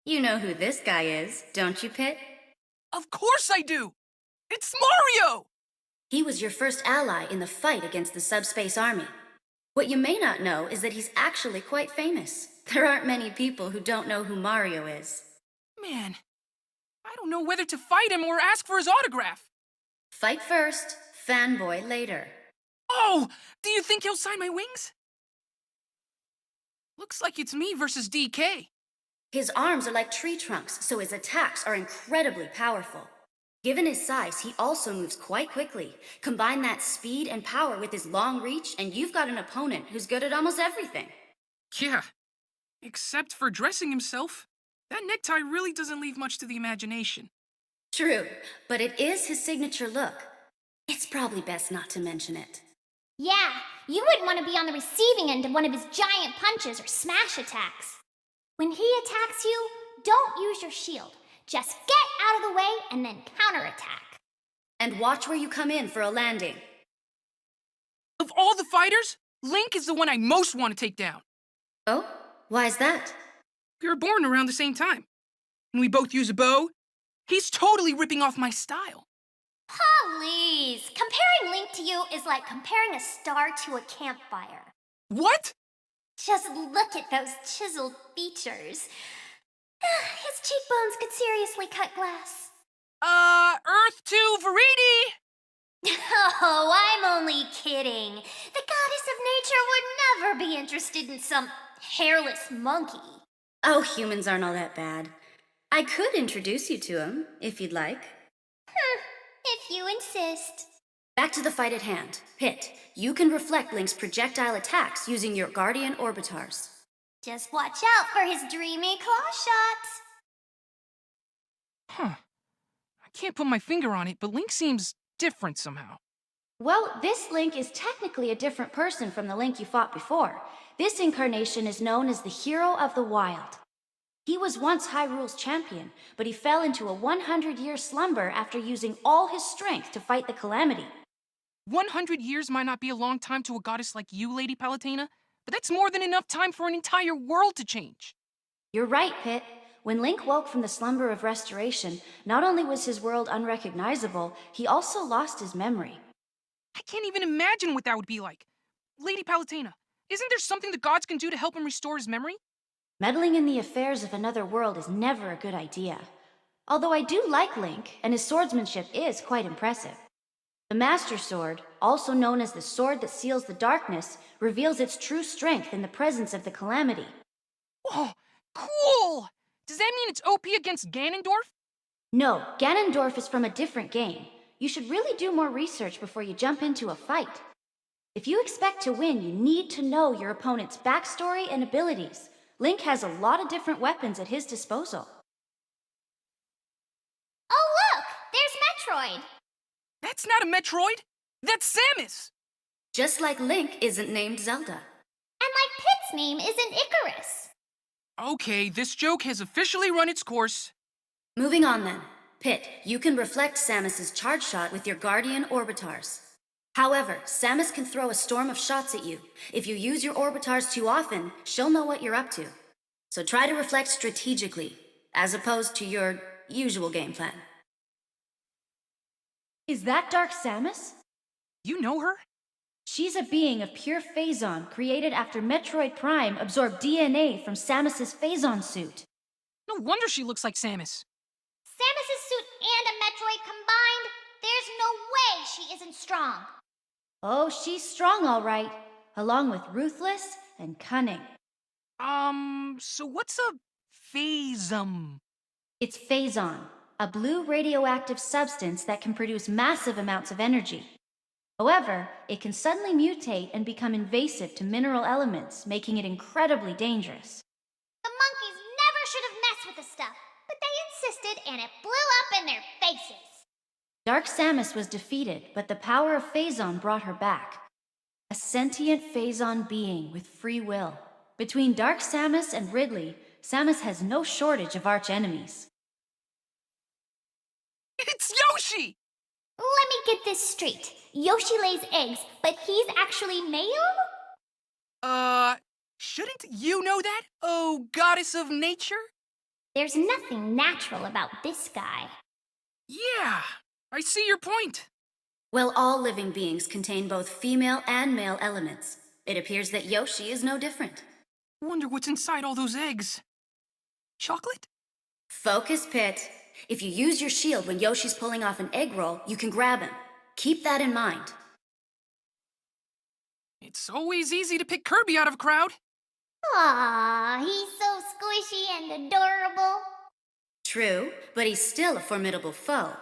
You know who this guy is, don't you, Pit? Of course I do! It's Mario! He was your first ally in the fight against the subspace army. What you may not know is that he's actually quite famous. There aren't many people who don't know who Mario is. Man, I don't know whether to fight him or ask for his autograph. Fight first, fanboy later. Oh! Do you think he'll sign my wings? Looks like it's me versus DK. His arms are like tree trunks, so his attacks are incredibly powerful. Given his size, he also moves quite quickly. Combine that speed and power with his long reach, and you've got an opponent who's good at almost everything. Yeah, except for dressing himself. That necktie really doesn't leave much to the imagination. True, but it is his signature look. It's probably best not to mention it. Yeah, you wouldn't want to be on the receiving end of one of his giant punches or smash attacks. When he attacks you, don't use your shield. Just get out of the way and then counterattack. And watch where you come in for a landing. Of all the fighters, Link is the one I most want to take down. Oh? Why's that? We were born around the same time. And we both use a bow. He's totally ripping off my style. Please, comparing Link to you is like comparing a star to a campfire. What? Just look at those chiseled features. His cheekbones could seriously cut glass. Earth to Viridi! Oh, I'm only kidding. The goddess of nature would never be interested in some hairless monkey. Oh, humans aren't all that bad. I could introduce you to him, if you'd like. If you insist. Back to the fight at hand. Pit, you can reflect Link's projectile attacks using your Guardian Orbitars. Just watch out for his dreamy claw shots. Huh. I can't put my finger on it, but Link seems different somehow. Well, this Link is technically a different person from the Link you fought before. This incarnation is known as the Hero of the Wild. He was once Hyrule's champion, but he fell into a 100-year slumber after using all his strength to fight the Calamity. 100 years might not be a long time to a goddess like you, Lady Palutena, but that's more than enough time for an entire world to change. You're right, Pit. When Link woke from the slumber of restoration, not only was his world unrecognizable, he also lost his memory. I can't even imagine what that would be like. Lady Palutena, isn't there something the gods can do to help him restore his memory? Meddling in the affairs of another world is never a good idea. Although I do like Link, and his swordsmanship is quite impressive. The Master Sword, also known as the Sword that Seals the Darkness, reveals its true strength in the presence of the Calamity. Whoa, cool! Does that mean it's OP against Ganondorf? No, Ganondorf is from a different game. You should really do more research before you jump into a fight. If you expect to win, you need to know your opponent's backstory and abilities. Link has a lot of different weapons at his disposal. Oh, look! There's Metroid! That's not a Metroid! That's Samus! Just like Link isn't named Zelda. And like Pit's name isn't Icarus. Okay, this joke has officially run its course. Moving on then. Pit, you can reflect Samus's charge shot with your Guardian Orbitars. However, Samus can throw a storm of shots at you. If you use your Orbitars too often, she'll know what you're up to. So try to reflect strategically, as opposed to your usual game plan. Is that Dark Samus? You know her? She's a being of pure Phazon created after Metroid Prime absorbed DNA from Samus's Phazon suit. No wonder she looks like Samus. Samus's suit and a Metroid combined? There's no way she isn't strong. Oh, she's strong all right, along with ruthless and cunning. So what's a phasm? It's Phazon, a blue radioactive substance that can produce massive amounts of energy. However, it can suddenly mutate and become invasive to mineral elements, making it incredibly dangerous. The monkeys never should have messed with the stuff, but they insisted and it blew up in their faces. Dark Samus was defeated, but the power of Phazon brought her back. A sentient Phazon being with free will. Between Dark Samus and Ridley, Samus has no shortage of arch-enemies. It's Yoshi! Let me get this straight. Yoshi lays eggs, but he's actually male? Shouldn't you know that, oh goddess of nature? There's nothing natural about this guy. Yeah, I see your point. Well, all living beings contain both female and male elements. It appears that Yoshi is no different. Wonder what's inside all those eggs. Chocolate? Focus, Pit. If you use your shield when Yoshi's pulling off an egg roll, you can grab him. Keep that in mind. It's always easy to pick Kirby out of a crowd. Aww, he's so squishy and adorable. True, but he's still a formidable foe.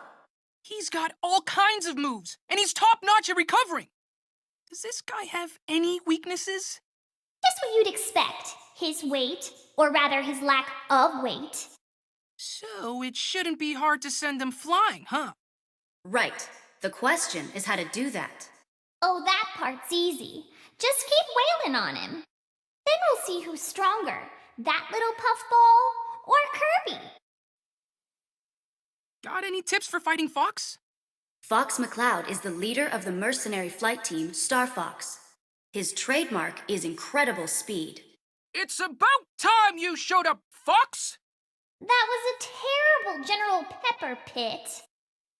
He's got all kinds of moves, and he's top-notch at recovering. Does this guy have any weaknesses? Just what you'd expect. His weight, or rather his lack of weight. So it shouldn't be hard to send him flying, huh? Right. The question is how to do that. Oh, that part's easy. Just keep wailing on him. Then we'll see who's stronger, that little puffball or Kirby. Got any tips for fighting Fox? Fox McCloud is the leader of the mercenary flight team, Star Fox. His trademark is incredible speed. It's about time you showed up, Fox! That was a terrible General Pepper Pit.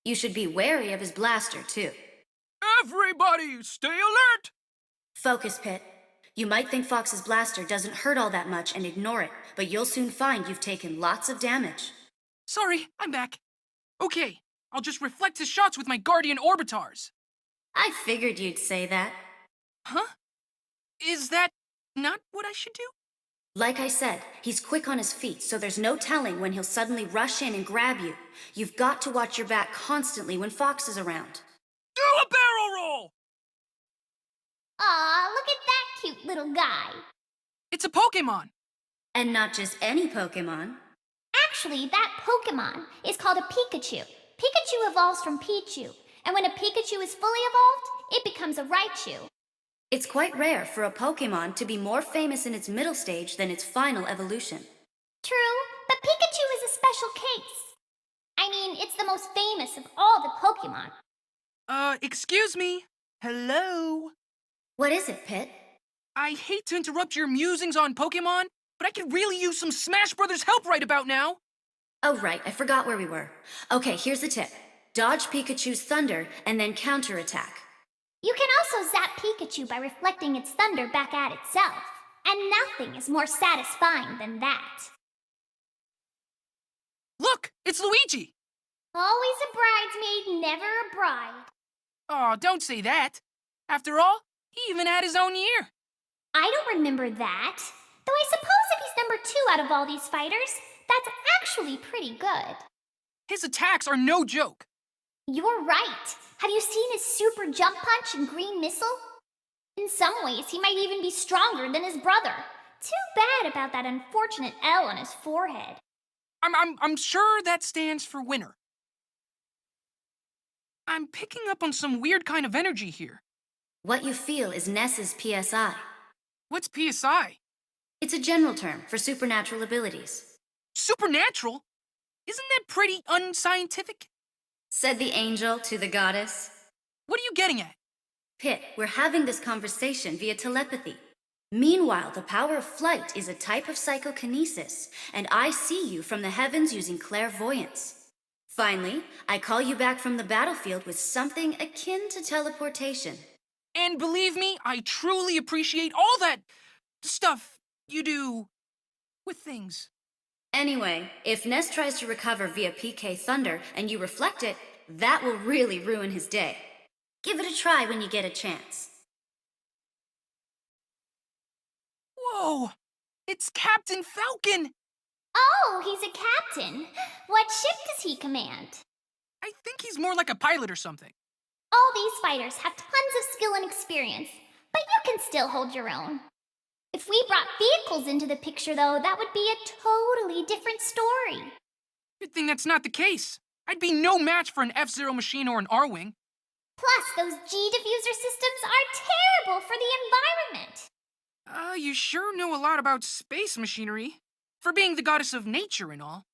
You should be wary of his blaster, too. Everybody, stay alert! Focus, Pit. You might think Fox's blaster doesn't hurt all that much and ignore it, but you'll soon find you've taken lots of damage. Sorry, I'm back. Okay, I'll just reflect his shots with my Guardian Orbitars. I figured you'd say that. Huh? Is that not what I should do? Like I said, he's quick on his feet, so there's no telling when he'll suddenly rush in and grab you. You've got to watch your back constantly when Fox is around. Do a barrel roll! Aw, look at that cute little guy. It's a Pokémon. And not just any Pokémon. actually, that Pokemon is called a Pikachu. Pikachu evolves from Pichu, and when a Pikachu is fully evolved, it becomes a Raichu. It's quite rare for a Pokémon to be more famous in its middle stage than its final evolution. True, but Pikachu is a special case. I mean, it's the most famous of all the Pokemon. Excuse me. Hello? What is it, Pit? I hate to interrupt your musings on Pokemon, but I could really use some Smash Brothers help right about now. Oh, right, I forgot where we were. Okay, here's the tip. Dodge Pikachu's thunder and then counterattack. You can also zap Pikachu by reflecting its thunder back at itself. And nothing is more satisfying than that. Look, it's Luigi. Always a bridesmaid, never a bride. Oh, don't say that. After all, he even had his own year. I don't remember that. Though I suppose if he's number 2 out of all these fighters, that's actually pretty good. His attacks are no joke. You're right. Have you seen his super jump punch and green missile? In some ways, he might even be stronger than his brother. Too bad about that unfortunate L on his forehead. I'm sure that stands for winner. I'm picking up on some weird kind of energy here. What you feel is NESS's PSI. What's PSI? It's a general term for supernatural abilities. Supernatural? Isn't that pretty unscientific? Said the angel to the goddess. What are you getting at? Pit, we're having this conversation via telepathy. Meanwhile, the power of flight is a type of psychokinesis, and I see you from the heavens using clairvoyance. Finally, I call you back from the battlefield with something akin to teleportation. And believe me, I truly appreciate all that stuff you do with things. Anyway, if Ness tries to recover via PK Thunder and you reflect it, that will really ruin his day. Give it a try when you get a chance. Whoa! It's Captain Falcon! Oh, he's a captain. What ship does he command? I think he's more like a pilot or something. All these fighters have tons of skill and experience, but you can still hold your own. If we brought vehicles into the picture, though, that would be a totally different story. Good thing that's not the case. I'd be no match for an F-Zero machine or an R-Wing. Plus, those G-diffuser systems are terrible for the environment. You sure know a lot about space machinery. For being the goddess of nature and all.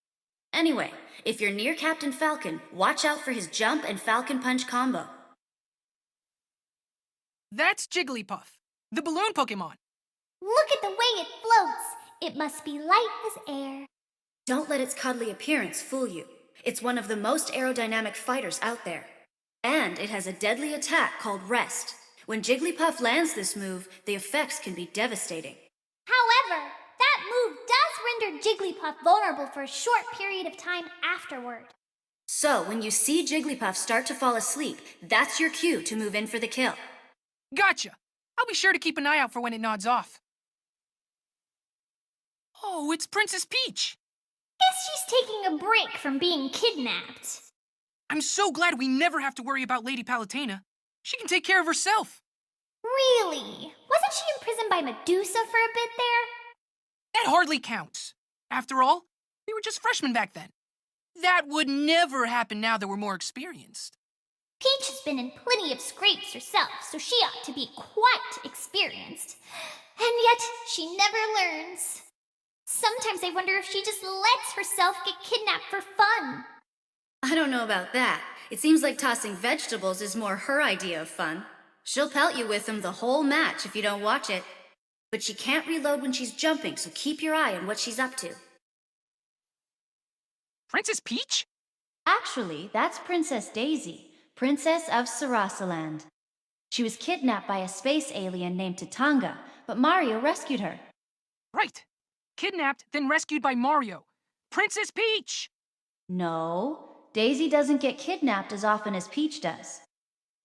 Anyway, if you're near Captain Falcon, watch out for his jump and Falcon Punch combo. That's Jigglypuff, the balloon Pokemon. Look at the way it floats. It must be light as air. Don't let its cuddly appearance fool you. It's one of the most aerodynamic fighters out there. And it has a deadly attack called Rest. When Jigglypuff lands this move, the effects can be devastating. However, that move does render Jigglypuff vulnerable for a short period of time afterward. So, when you see Jigglypuff start to fall asleep, that's your cue to move in for the kill. Gotcha. I'll be sure to keep an eye out for when it nods off. Oh, it's Princess Peach. Guess she's taking a break from being kidnapped. I'm so glad we never have to worry about Lady Palutena. She can take care of herself. Really? Wasn't she imprisoned by Medusa for a bit there? That hardly counts. After all, we were just freshmen back then. That would never happen now that we're more experienced. Peach has been in plenty of scrapes herself, so she ought to be quite experienced. And yet, she never learns. Sometimes I wonder if she just lets herself get kidnapped for fun. I don't know about that. It seems like tossing vegetables is more her idea of fun. She'll pelt you with them the whole match if you don't watch it. But she can't reload when she's jumping, so keep your eye on what she's up to. Princess Peach? Actually, that's Princess Daisy, Princess of Sarasaland. She was kidnapped by a space alien named Tatanga, but Mario rescued her. Right. Kidnapped, then rescued by Mario. Princess Peach! No, Daisy doesn't get kidnapped as often as Peach does.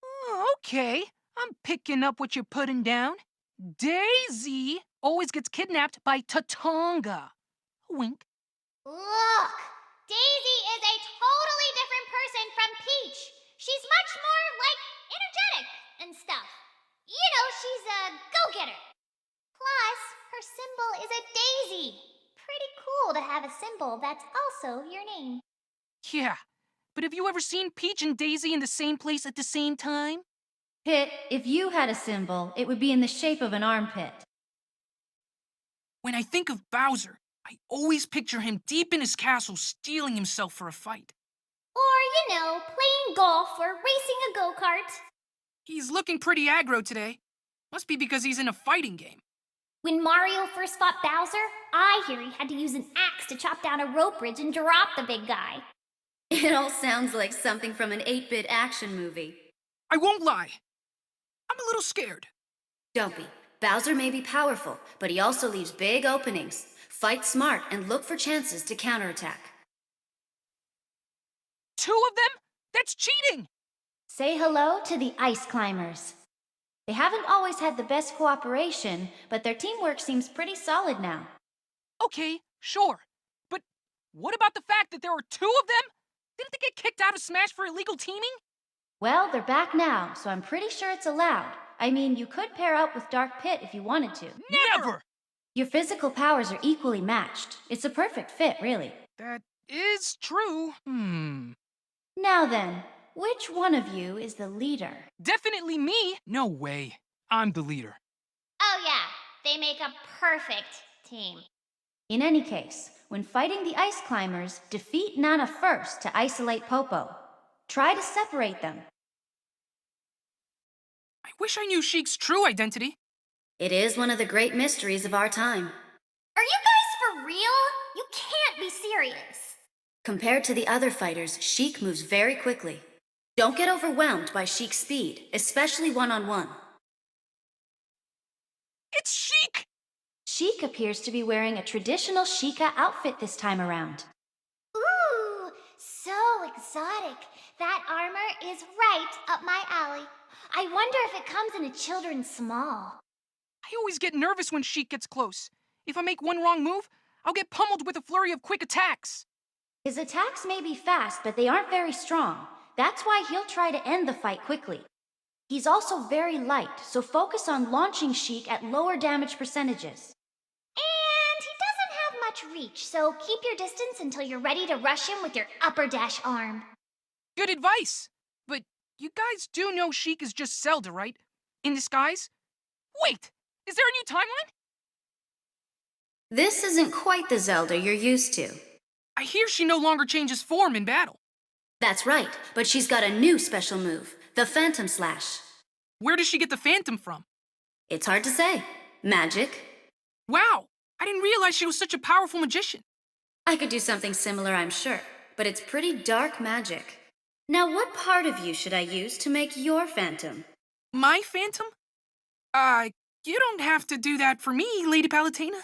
Oh, okay, I'm picking up what you're putting down. Daisy always gets kidnapped by Tatanga. Wink. Look, Daisy is a totally different person from Peach. She's much more, like, energetic and stuff. You know, she's a go-getter. Plus, her symbol is a daisy. Pretty cool to have a symbol that's also your name. Yeah, but have you ever seen Peach and Daisy in the same place at the same time? Pit, if you had a symbol, it would be in the shape of an armpit. When I think of Bowser, I always picture him deep in his castle steeling himself for a fight. Or, you know, playing golf or racing a go-kart. He's looking pretty aggro today. Must be because he's in a fighting game. When Mario first fought Bowser, I hear he had to use an axe to chop down a rope bridge and drop the big guy. It all sounds like something from an 8-bit action movie. I won't lie. I'm a little scared. Don't be. Bowser may be powerful, but he also leaves big openings. Fight smart and look for chances to counterattack. 2 of them? That's cheating! Say hello to the Ice Climbers. They haven't always had the best cooperation, but their teamwork seems pretty solid now. Okay, sure. But what about the fact that there are 2 of them? Didn't they get kicked out of Smash for illegal teaming? Well, they're back now, so I'm pretty sure it's allowed. I mean, you could pair up with Dark Pit if you wanted to. Never! Your physical powers are equally matched. It's a perfect fit, really. That is true. Now then, which one of you is the leader? Definitely me. No way. I'm the leader. Oh yeah, they make a perfect team. In any case, when fighting the Ice Climbers, defeat Nana first to isolate Popo. Try to separate them. I wish I knew Sheik's true identity. It is one of the great mysteries of our time. Are you guys for real? You can't be serious. Compared to the other fighters, Sheik moves very quickly. Don't get overwhelmed by Sheik's speed, especially one-on-one. It's Sheik! Sheik appears to be wearing a traditional Sheikah outfit this time around. Ooh, so exotic. That armor is right up my alley. I wonder if it comes in a children's small. I always get nervous when Sheik gets close. If I make one wrong move, I'll get pummeled with a flurry of quick attacks. His attacks may be fast, but they aren't very strong. That's why he'll try to end the fight quickly. He's also very light, so focus on launching Sheik at lower damage percentages. And he doesn't have much reach, so keep your distance until you're ready to rush him with your upper dash arm. Good advice. But you guys do know Sheik is just Zelda, right? In disguise? Wait! Is there a new timeline? This isn't quite the Zelda you're used to. I hear she no longer changes form in battle. That's right, but she's got a new special move, the Phantom Slash. Where does she get the Phantom from? It's hard to say. Magic. Wow! I didn't realize she was such a powerful magician. I could do something similar, I'm sure, but it's pretty dark magic. Now, what part of you should I use to make your phantom? My phantom? You don't have to do that for me, Lady Palutena.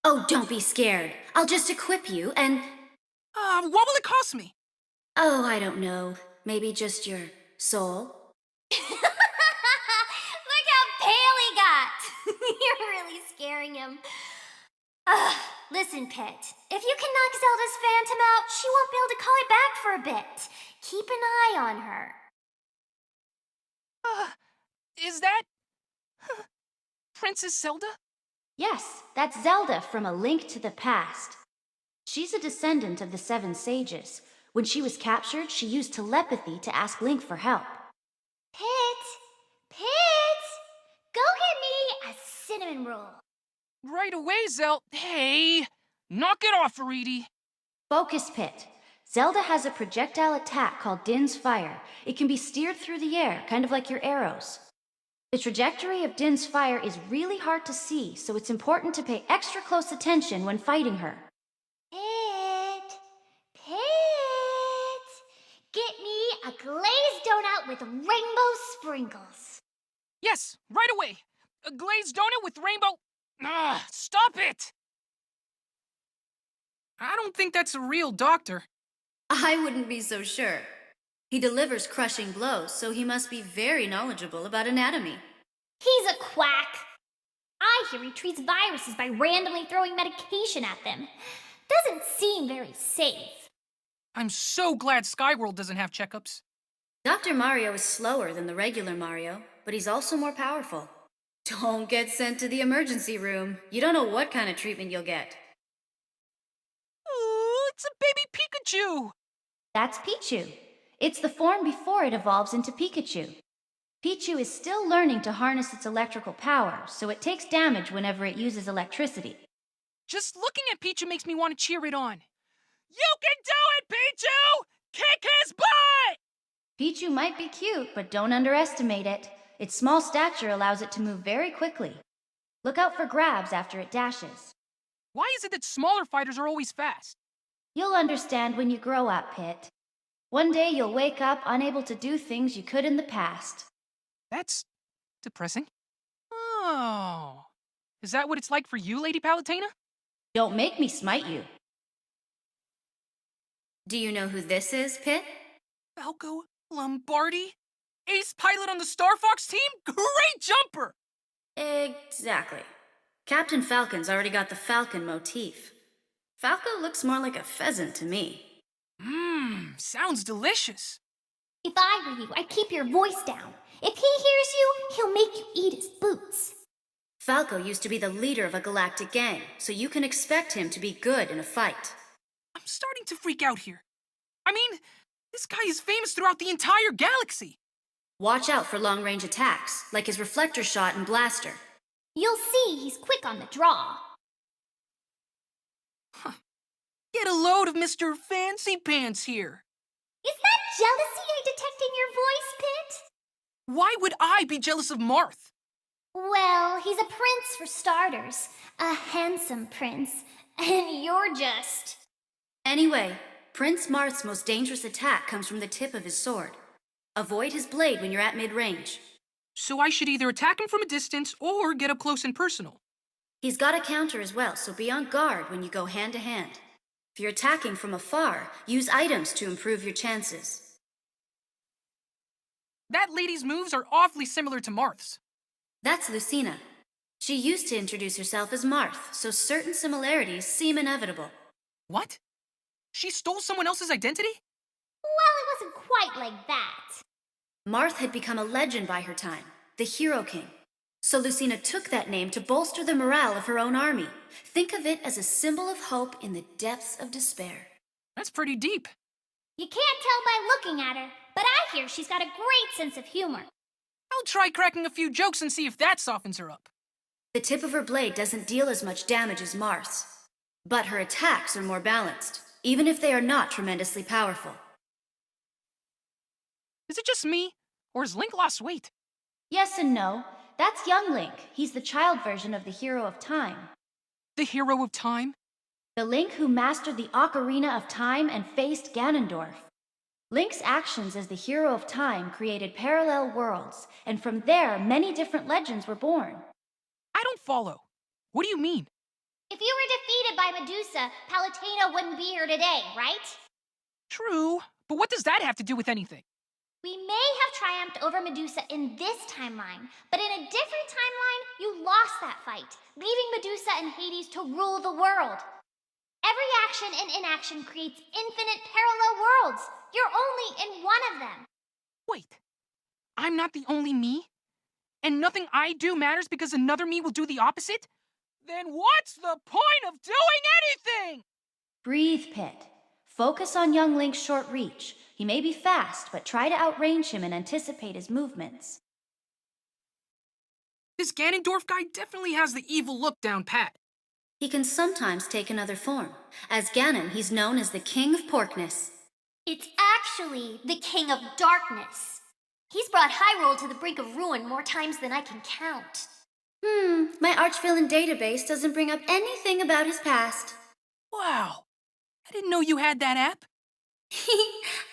Oh, don't be scared. I'll just equip you and... What will it cost me? Oh, I don't know. Maybe just your soul? Look how pale he got! You're really scaring him. Listen, Pit. If you can knock Zelda's phantom out, she won't be able to call it back for a bit. Keep an eye on her. Is that... Princess Zelda? Yes, that's Zelda from A Link to the Past. She's a descendant of the Seven Sages. When she was captured, she used telepathy to ask Link for help. Pit! Pit! Go get me a cinnamon roll. Right away, Zel. Hey! Knock it off, Aridi. Focus, Pit. Zelda has a projectile attack called Din's Fire. It can be steered through the air, kind of like your arrows. The trajectory of Din's Fire is really hard to see, so it's important to pay extra close attention when fighting her. Pit! Pit! Get me a glazed donut with rainbow sprinkles. Yes, right away. A glazed donut with rainbow... stop it! I don't think that's a real doctor. I wouldn't be so sure. He delivers crushing blows, so he must be very knowledgeable about anatomy. He's a quack. I hear he treats viruses by randomly throwing medication at them. Doesn't seem very safe. I'm so glad Skyworld doesn't have checkups. Dr. Mario is slower than the regular Mario, but he's also more powerful. Don't get sent to the emergency room. You don't know what kind of treatment you'll get. Ooh, it's a baby Pikachu! That's Pichu. It's the form before it evolves into Pikachu. Pichu is still learning to harness its electrical power, so it takes damage whenever it uses electricity. Just looking at Pichu makes me want to cheer it on. You can do it, Pichu! Kick his butt! Pichu might be cute, but don't underestimate it. Its small stature allows it to move very quickly. Look out for grabs after it dashes. Why is it that smaller fighters are always fast? You'll understand when you grow up, Pit. One day you'll wake up unable to do things you could in the past. That's depressing. Oh. Is that what it's like for you, Lady Palutena? Don't make me smite you. Do you know who this is, Pit? Falco Lombardi? Ace pilot on the Star Fox team? Great jumper! Exactly. Captain Falcon's already got the falcon motif. Falco looks more like a pheasant to me. Sounds delicious. If I were you, I'd keep your voice down. If he hears you, he'll make you eat his boots. Falco used to be the leader of a galactic gang, so you can expect him to be good in a fight. I'm starting to freak out here. I mean, this guy is famous throughout the entire galaxy. Watch out for long-range attacks, like his reflector shot and blaster. You'll see he's quick on the draw. Get a load of Mr. Fancy Pants here. Is that jealousy I detect in your voice, Pit? Why would I be jealous of Marth? Well, he's a prince for starters. A handsome prince. And you're just... Anyway, Prince Marth's most dangerous attack comes from the tip of his sword. Avoid his blade when you're at mid-range. So I should either attack him from a distance or get up close and personal. He's got a counter as well, so be on guard when you go hand-to-hand. If you're attacking from afar, use items to improve your chances. That lady's moves are awfully similar to Marth's. That's Lucina. She used to introduce herself as Marth, so certain similarities seem inevitable. What? She stole someone else's identity? Well, it wasn't quite like that. Marth had become a legend by her time, the Hero King. So Lucina took that name to bolster the morale of her own army. Think of it as a symbol of hope in the depths of despair. That's pretty deep. You can't tell by looking at her, but I hear she's got a great sense of humor. I'll try cracking a few jokes and see if that softens her up. The tip of her blade doesn't deal as much damage as Marth's, but her attacks are more balanced, even if they are not tremendously powerful. Is it just me, or has Link lost weight? Yes and no. That's young Link. He's the child version of the Hero of Time. The Hero of Time? The Link who mastered the Ocarina of Time and faced Ganondorf. Link's actions as the hero of time created parallel worlds, and from there, many different legends were born. I don't follow. What do you mean? If you were defeated by Medusa, Palutena wouldn't be here today, right? True, but what does that have to do with anything? We may have triumphed over Medusa in this timeline, but in a different timeline, you lost that fight, leaving Medusa and Hades to rule the world. Every action and inaction creates infinite parallel worlds. You're only in one of them. Wait, I'm not the only me? And nothing I do matters because another me will do the opposite? Then what's the point of doing anything? Breathe, Pit. Focus on young Link's short reach. He may be fast, but try to outrange him and anticipate his movements. This Ganondorf guy definitely has the evil look down pat. He can sometimes take another form. As Ganon, he's known as the King of Porkness. It's actually the King of Darkness. He's brought Hyrule to the brink of ruin more times than I can count. My arch-villain database doesn't bring up anything about his past. Wow, I didn't know you had that app.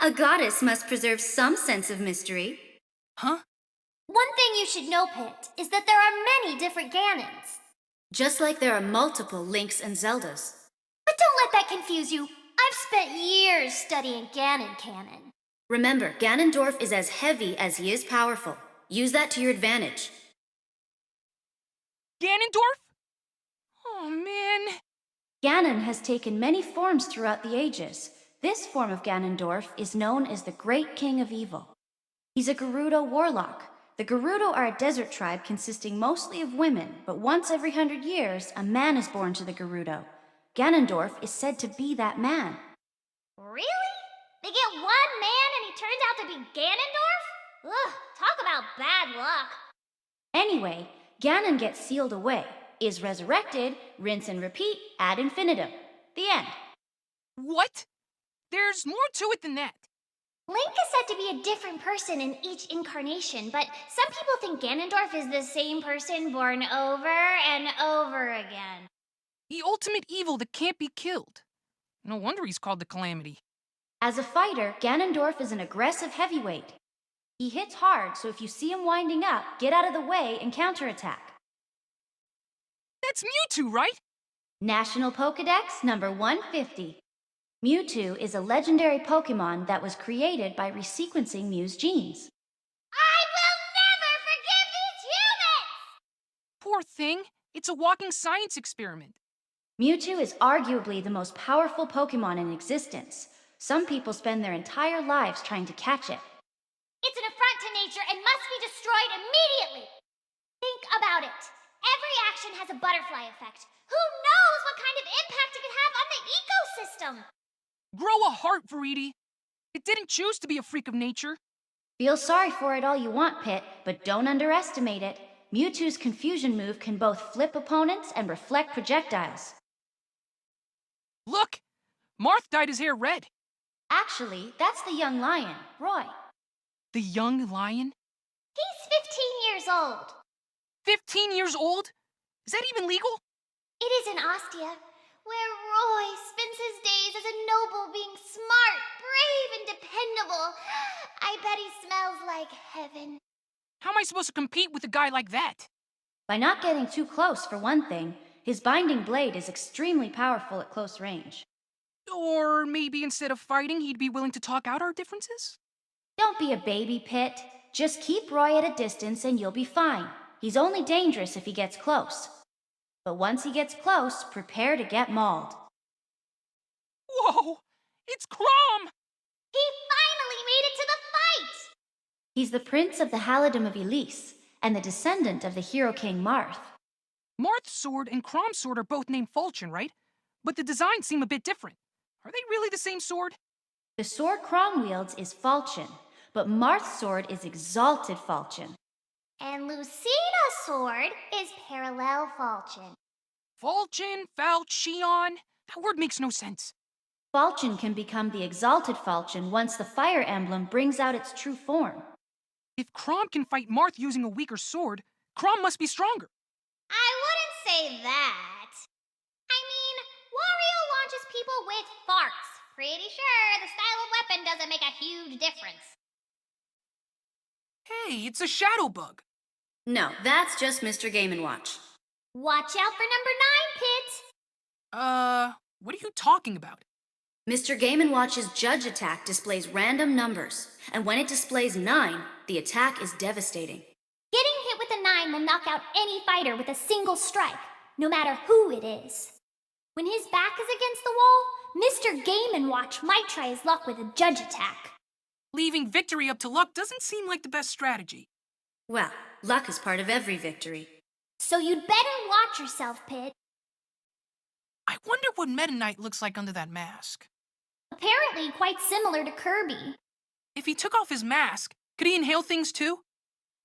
A goddess must preserve some sense of mystery. Huh? One thing you should know, Pit, is that there are many different Ganons. Just like there are multiple Links and Zeldas. But don't let that confuse you. I've spent years studying Ganon canon. Remember, Ganondorf is as heavy as he is powerful. Use that to your advantage. Ganondorf? Oh, man. Ganon has taken many forms throughout the ages. This form of Ganondorf is known as the Great King of Evil. He's a Gerudo warlock. The Gerudo are a desert tribe consisting mostly of women, but once every 100 years, a man is born to the Gerudo. Ganondorf is said to be that man. Really? They get one man and he turns out to be Ganondorf? Ugh, talk about bad luck. Anyway, Ganon gets sealed away, is resurrected, rinse and repeat ad infinitum. The end. What? There's more to it than that. Link is said to be a different person in each incarnation, but some people think Ganondorf is the same person born over and over again. The ultimate evil that can't be killed. No wonder he's called the Calamity. As a fighter, Ganondorf is an aggressive heavyweight. He hits hard, so if you see him winding up, get out of the way and counterattack. That's Mewtwo, right? National Pokédex number 150. Mewtwo is a legendary Pokémon that was created by resequencing Mew's genes. I will never forgive these humans! Poor thing. It's a walking science experiment. Mewtwo is arguably the most powerful Pokémon in existence. Some people spend their entire lives trying to catch it. It's an affront to nature and must be destroyed immediately! Think about it. Every action has a butterfly effect. Who knows what kind of impact it could have on the ecosystem? Grow a heart, Verity. It didn't choose to be a freak of nature. Feel sorry for it all you want, Pit, but don't underestimate it. Mewtwo's confusion move can both flip opponents and reflect projectiles. Look! Marth dyed his hair red. Actually, that's the young lion, Roy. The young lion? He's 15 years old. 15 years old? Is that even legal? It is in Ostia, where Roy spends his days as a noble being smart, brave, and dependable. I bet he smells like heaven. How am I supposed to compete with a guy like that? By not getting too close, for one thing, his binding blade is extremely powerful at close range. Or maybe instead of fighting, he'd be willing to talk out our differences? Don't be a baby, Pit. Just keep Roy at a distance and you'll be fine. He's only dangerous if he gets close. But once he gets close, prepare to get mauled. Whoa! It's CHROM! He finally made it to the fight! He's the prince of the Halidom of Elise, and the descendant of the hero king Marth. Marth's sword and CHROM's sword are both named FOLCON, right? But the designs seem a bit different. Are they really the same sword? The sword CHROM wields is Falchion, but Marth's sword is Exalted Falchion. And Lucina's sword is Parallel Falchion. Falchion, Falchion? That word makes no sense. Falchion can become the Exalted Falchion once the fire emblem brings out its true form. If CHROM can fight Marth using a weaker sword, CHROM must be stronger. I wouldn't say that. I mean, Wario Pretty sure the style of weapon doesn't make a huge difference. Hey, it's a shadow bug. No, that's just Mr. Game & Watch. Watch out for number 9, Pit. What are you talking about? Mr. Game & Watch's Judge attack displays random numbers, and when it displays 9, the attack is devastating. Getting hit with a 9 will knock out any fighter with a single strike, no matter who it is. When his back is against the wall, Mr. Game & Watch might try his luck with a Judge attack. Leaving victory up to luck doesn't seem like the best strategy. Well, luck is part of every victory. So you'd better watch yourself, Pit. I wonder what Meta Knight looks like under that mask. Apparently quite similar to Kirby. If he took off his mask, could he inhale things too?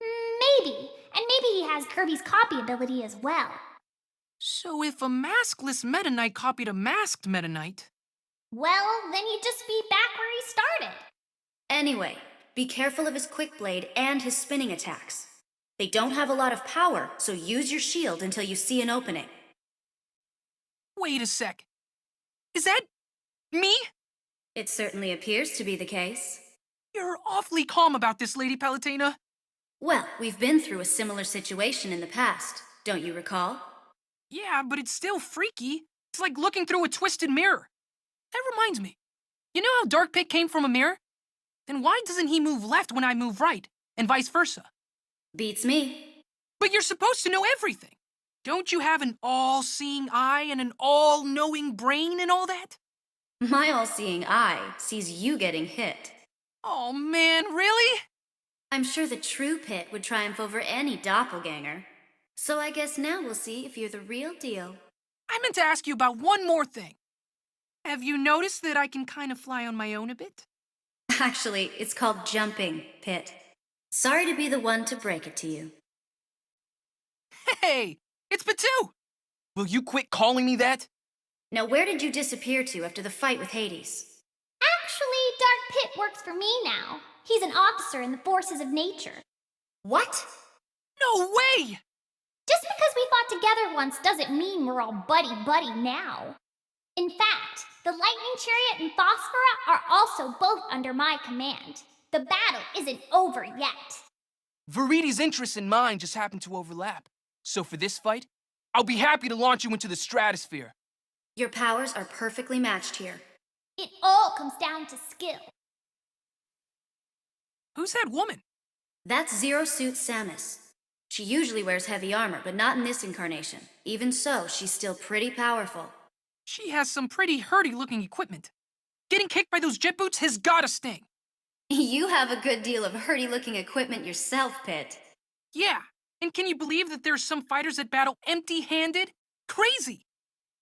Maybe. And maybe he has Kirby's copy ability as well. So if a maskless Meta Knight copied a masked Meta Knight... Well, then he'd just be back where he started. Anyway, be careful of his quick blade and his spinning attacks. They don't have a lot of power, so use your shield until you see an opening. Wait a sec. Is that... me? It certainly appears to be the case. You're awfully calm about this, Lady Palutena. Well, we've been through a similar situation in the past, don't you recall? Yeah, but it's still freaky. It's like looking through a twisted mirror. That reminds me. You know how Dark Pit came from a mirror? Then why doesn't he move left when I move right, and vice versa? Beats me. But you're supposed to know everything. Don't you have an all-seeing eye and an all-knowing brain and all that? My all-seeing eye sees you getting hit. Oh man, really? I'm sure the true Pit would triumph over any doppelganger. So I guess now we'll see if you're the real deal. I meant to ask you about one more thing. Have you noticed that I can kind of fly on my own a bit? Actually, it's called jumping, Pit. Sorry to be the one to break it to you. Hey, it's PICHU! Will you quit calling me that? Now where did you disappear to after the fight with Hades? Actually, Dark Pit works for me now. He's an officer in the forces of nature. What? No way! Just because we fought together once doesn't mean we're all buddy-buddy now. In fact, the Lightning Chariot and Phosphora are also both under my command. The battle isn't over yet. Viridi's interests and mine just happen to overlap. So for this fight, I'll be happy to launch you into the stratosphere. Your powers are perfectly matched here. It all comes down to skill. Who's that woman? That's Zero Suit Samus. She usually wears heavy armor, but not in this incarnation. Even so, she's still pretty powerful. She has some pretty hurdy-looking equipment. Getting kicked by those jet boots has gotta sting. You have a good deal of hurdy-looking equipment yourself, Pit. Yeah, and can you believe that there's some fighters that battle empty-handed? Crazy!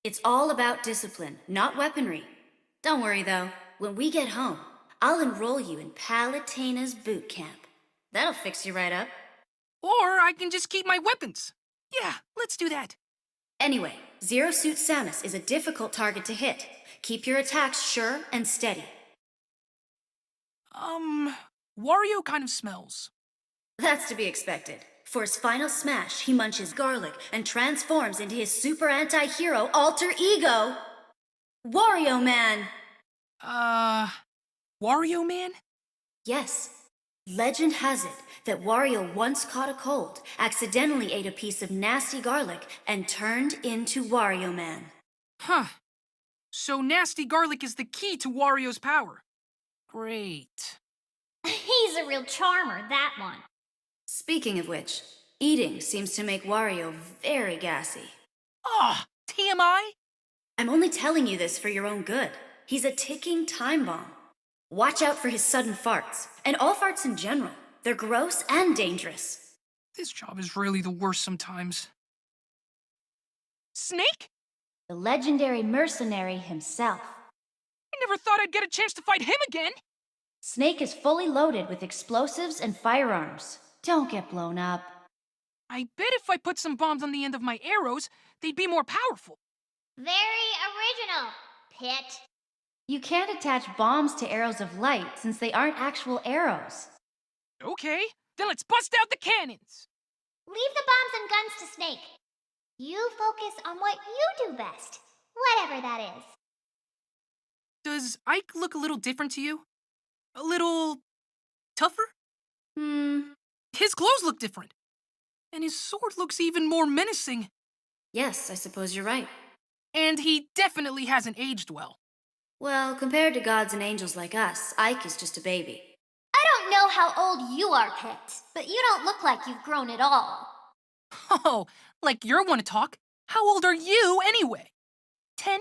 It's all about discipline, not weaponry. Don't worry, though. When we get home, I'll enroll you in Palutena's boot camp. That'll fix you right up. Or I can just keep my weapons. Yeah, let's do that. Anyway, Zero Suit Samus is a difficult target to hit. Keep your attacks sure and steady. Wario kind of smells. That's to be expected. For his final smash, he munches garlic and transforms into his super anti-hero alter ego, Wario Man! Wario Man? Yes. Legend has it that Wario once caught a cold, accidentally ate a piece of nasty garlic, and turned into Wario Man. Huh. So nasty garlic is the key to Wario's power. Great. He's a real charmer, that one. Speaking of which, eating seems to make Wario very gassy. Ah, TMI? I'm only telling you this for your own good. He's a ticking time bomb. Watch out for his sudden farts, and all farts in general. They're gross and dangerous. This job is really the worst sometimes. Snake? The legendary mercenary himself. I never thought I'd get a chance to fight him again! Snake is fully loaded with explosives and firearms. Don't get blown up. I bet if I put some bombs on the end of my arrows, they'd be more powerful. Very original, Pit. You can't attach bombs to arrows of light since they aren't actual arrows. Okay, then let's bust out the cannons! Leave the bombs and guns to Snake. You focus on what you do best, whatever that is. Does Ike look a little different to you? A little tougher? His clothes look different. And his sword looks even more menacing. Yes, I suppose you're right. And he definitely hasn't aged well. Well, compared to gods and angels like us, Ike is just a baby. I don't know how old you are, Pit, but you don't look like you've grown at all. Oh, like you're one to talk. How old are you anyway? 10?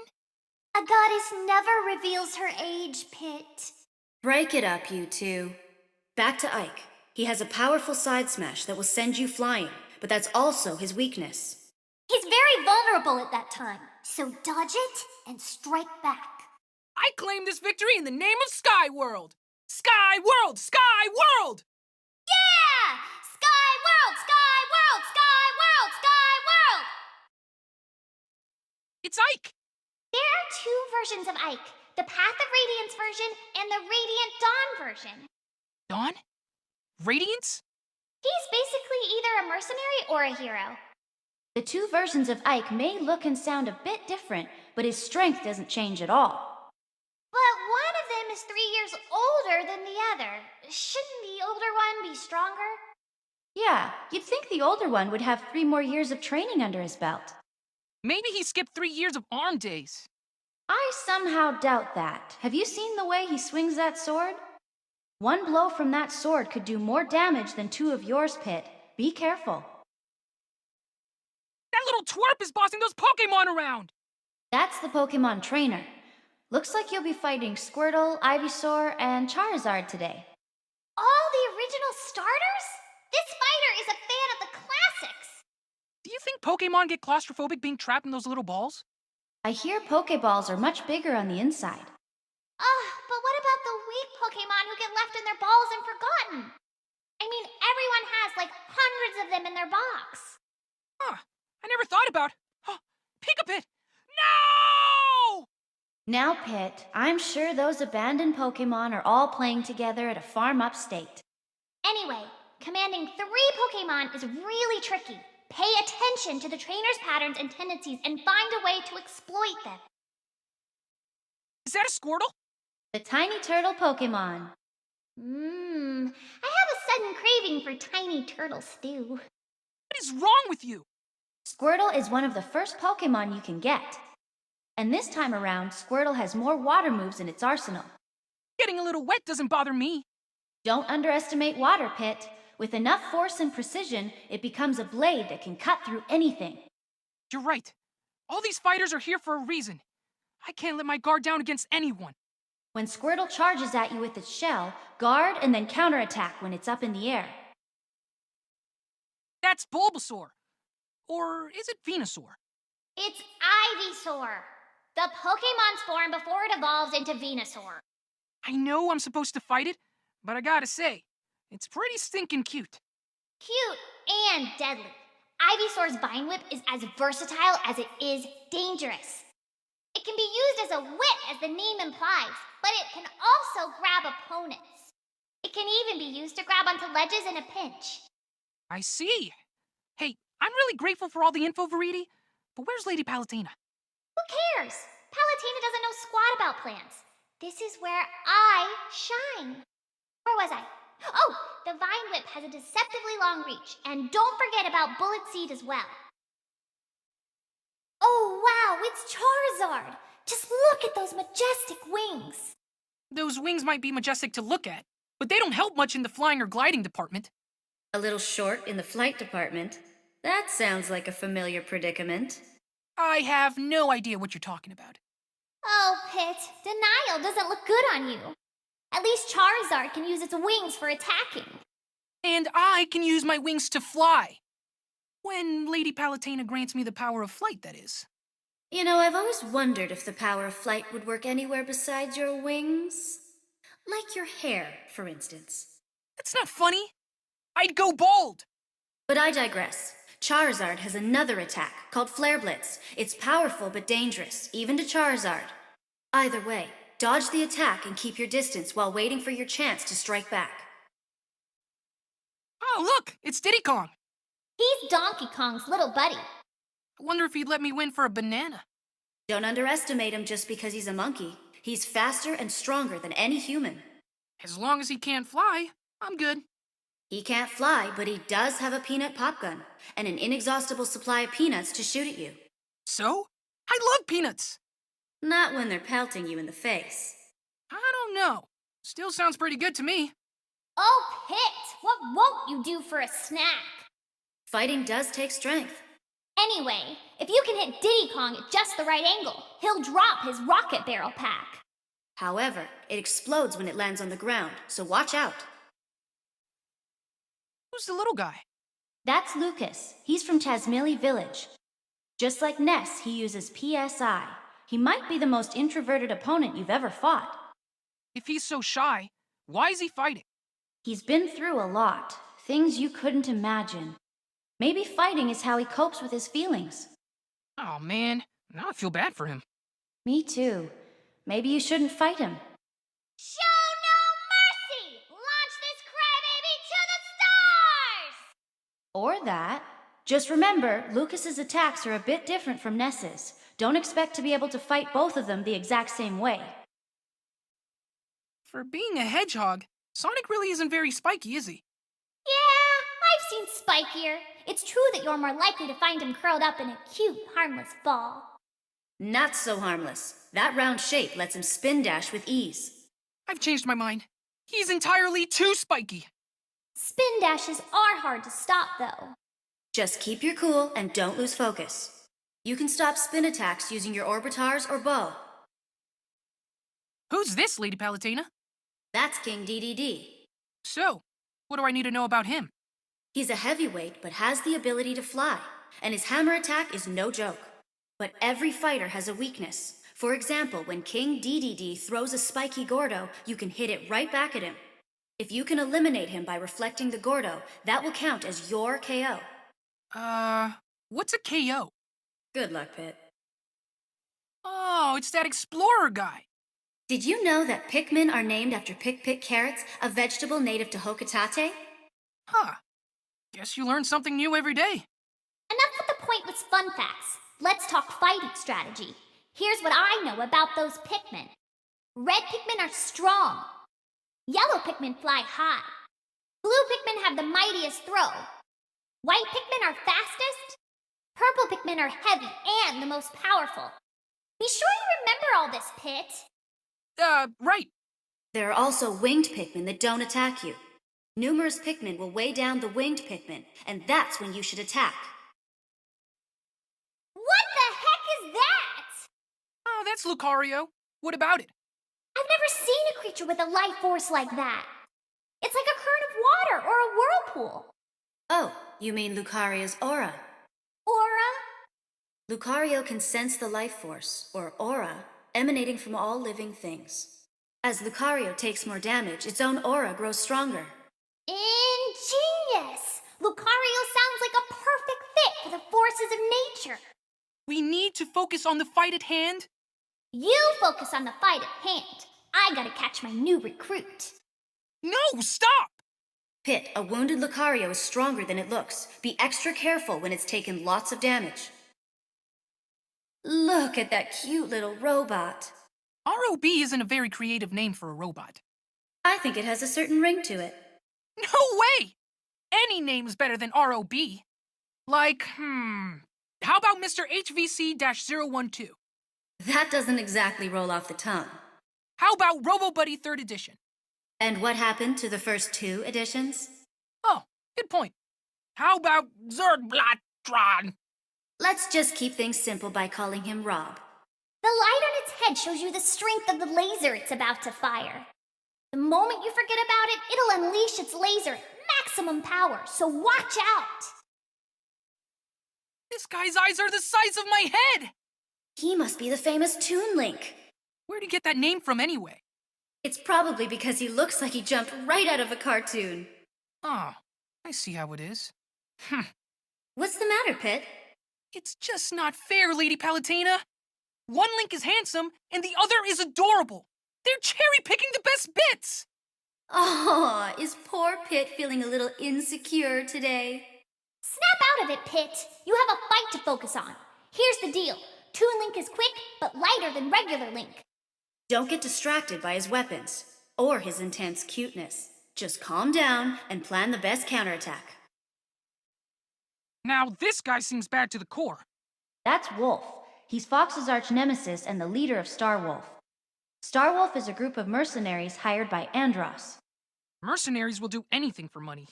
A goddess never reveals her age, Pit. Break it up, you two. Back to Ike. He has a powerful side smash that will send you flying, but that's also his weakness. He's very vulnerable at that time, so dodge it and strike back. I claim this victory in the name of Sky World! Sky World! Sky World! Yeah! Sky World! Sky World! Sky World! Sky World! It's Ike! There are two versions of Ike, the Path of Radiance version and the Radiant Dawn version. Dawn? Radiance? He's basically either a mercenary or a hero. The two versions of Ike may look and sound a bit different, but his strength doesn't change at all. But one of them is 3 years older than the other. Shouldn't the older one be stronger? Yeah, you'd think the older one would have 3 more years of training under his belt. Maybe he skipped 3 years of arm days. I somehow doubt that. Have you seen the way he swings that sword? One blow from that sword could do more damage than 2 of yours, Pit. Be careful. That little twerp is bossing those Pokémon around! That's the Pokemon trainer. Looks like you'll be fighting Squirtle, Ivysaur, and Charizard today. All the original starters? This fighter is a fan of the classics. Do you think Pokémon get claustrophobic being trapped in those little balls? I hear Pokeballs are much bigger on the inside. But what about the weak Pokemon who get left in their balls and forgotten? I mean, everyone has like hundreds of them in their box. Huh. I never thought about... Pikachut! No! Now, Pit, I'm sure those abandoned Pokemon are all playing together at a farm upstate. Anyway, commanding 3 Pokemon is really tricky. Pay attention to the trainer's patterns and tendencies and find a way to exploit them. Is that a Squirtle? The tiny turtle Pokemon. I have a sudden craving for tiny turtle stew. What is wrong with you? Squirtle is one of the first Pokemon you can get. And this time around, Squirtle has more water moves in its arsenal. Getting a little wet doesn't bother me. Don't underestimate water, Pit. With enough force and precision, it becomes a blade that can cut through anything. You're right. All these fighters are here for a reason. I can't let my guard down against anyone. When Squirtle charges at you with its shell, guard and then counterattack when it's up in the air. That's Bulbasaur. Or is it Venusaur? It's Ivysaur, the Pokemon's form before it evolves into Venusaur. I know I'm supposed to fight it, but I gotta say, it's pretty stinking cute. Cute and deadly. Ivysaur's Vine Whip is as versatile as it is dangerous. It can be used as a whip, as the name implies, but it can also grab opponents. It can even be used to grab onto ledges in a pinch. I see. Hey, I'm really grateful for all the info, Verity, but where's Lady Palutena? Who cares? Palutena doesn't know squat about plants. This is where I shine. Where was I? Oh, the Vine Whip has a deceptively long reach, and don't forget about Bullet Seed as well. Oh wow, it's Charizard! Just look at those majestic wings! Those wings might be majestic to look at, but they don't help much in the flying or gliding department. A little short in the flight department. That sounds like a familiar predicament. I have no idea what you're talking about. Oh, Pit, denial doesn't look good on you. At least Charizard can use its wings for attacking. And I can use my wings to fly. When Lady Palutena grants me the power of flight, that is. You know, I've always wondered if the power of flight would work anywhere besides your wings. Like your hair, for instance. That's not funny. I'd go bald. But I digress. Charizard has another attack called Flare Blitz. It's powerful but dangerous, even to Charizard. Either way, dodge the attack and keep your distance while waiting for your chance to strike back. Oh, look, it's Diddy Kong. He's Donkey Kong's little buddy. I wonder if he'd let me win for a banana. Don't underestimate him just because he's a monkey. He's faster and stronger than any human. As long as he can't fly, I'm good. He can't fly, but he does have a peanut pop gun and an inexhaustible supply of peanuts to shoot at you. So? I love peanuts! Not when they're pelting you in the face. I don't know. Still sounds pretty good to me. Oh, Pit, what won't you do for a snack? Fighting does take strength. Anyway, if you can hit Diddy Kong at just the right angle, he'll drop his rocket barrel pack. However, it explodes when it lands on the ground, so watch out. Who's the little guy? That's Lucas. He's from Tasmili Village. Just like Ness, he uses PSI. He might be the most introverted opponent you've ever fought. If he's so shy, why is he fighting? He's been through a lot, things you couldn't imagine. Maybe fighting is how he copes with his feelings. Oh man, now I feel bad for him. Me too. Maybe you shouldn't fight him. Show no mercy! Launch this crybaby to the stars! Or that. Just remember, Lucas's attacks are a bit different from Ness's. Don't expect to be able to fight both of them the exact same way. For being a hedgehog, Sonic really isn't very spiky, is he? Yeah, I've seen spikier. It's true that you're more likely to find him curled up in a cute, harmless ball. Not so harmless. That round shape lets him spin dash with ease. I've changed my mind. He's entirely too spiky. Spin dashes are hard to stop, though. Just keep your cool and don't lose focus. You can stop spin attacks using your orbitars or bow. Who's this, Lady Palutena? That's King DDD. So, what do I need to know about him? He's a heavyweight but has the ability to fly, and his hammer attack is no joke. But every fighter has a weakness. For example, when King DDD throws a spiky Gordo, you can hit it right back at him. If you can eliminate him by reflecting the Gordo, that will count as your KO. What's a KO? Good luck, Pit. Oh, it's that explorer guy. Did you know that Pikmin are named after Pick carrots, a vegetable native to Hokitate? Huh. Guess you learn something new every day. Enough with the pointless fun facts. Let's talk fighting strategy. Here's what I know about those Pikmin. Red Pikmin are strong. Yellow Pikmin fly high. Blue Pikmin have the mightiest throw. White Pikmin are fastest. Purple Pikmin are heavy and the most powerful. Be sure you remember all this, Pit. Right. There are also winged Pikmin that don't attack you. Numerous Pikmin will weigh down the winged Pikmin, and that's when you should attack. What the heck is that? Oh, that's Lucario. What about it? I've never seen a creature with a life force like that. It's like a current of water or a whirlpool. Oh, you mean Lucario's aura. Aura? Lucario can sense the life force, or aura, emanating from all living things. As Lucario takes more damage, its own aura grows stronger. Ingenious! Lucario sounds like a perfect fit for the forces of nature. We need to focus on the fight at hand. You focus on the fight at hand. I gotta catch my new recruit. No, stop! Pit, a wounded Lucario is stronger than it looks. Be extra careful when it's taken lots of damage. Look at that cute little robot. ROB isn't a very creative name for a robot. I think it has a certain ring to it. No way! Any name's better than ROB. Like, how about Mr. HVC-012? That doesn't exactly roll off the tongue. How about RoboBuddy 3rd edition? And what happened to the first 2 editions? Oh, good point. How about Zerdblattron? Let's just keep things simple by calling him Rob. The light on its head shows you the strength of the laser it's about to fire. The moment you forget about it, it'll unleash its laser at maximum power, so watch out! This guy's eyes are the size of my head! He must be the famous Toon Link. Where'd he get that name from anyway? It's probably because he looks like he jumped right out of a cartoon. Oh, I see how it is. What's the matter, Pit? It's just not fair, Lady Palutena. One Link is handsome, and the other is adorable. They're cherry-picking the best bits! Oh, is poor Pit feeling a little insecure today? Snap out of it, Pit. You have a fight to focus on. Here's the deal. Toon Link is quick, but lighter than regular Link. Don't get distracted by his weapons or his intense cuteness. Just calm down and plan the best counterattack. Now, this guy seems bad to the core. That's Wolf. He's Fox's arch nemesis and the leader of Starwolf. Starwolf is a group of mercenaries hired by Andros. Mercenaries will do anything for money.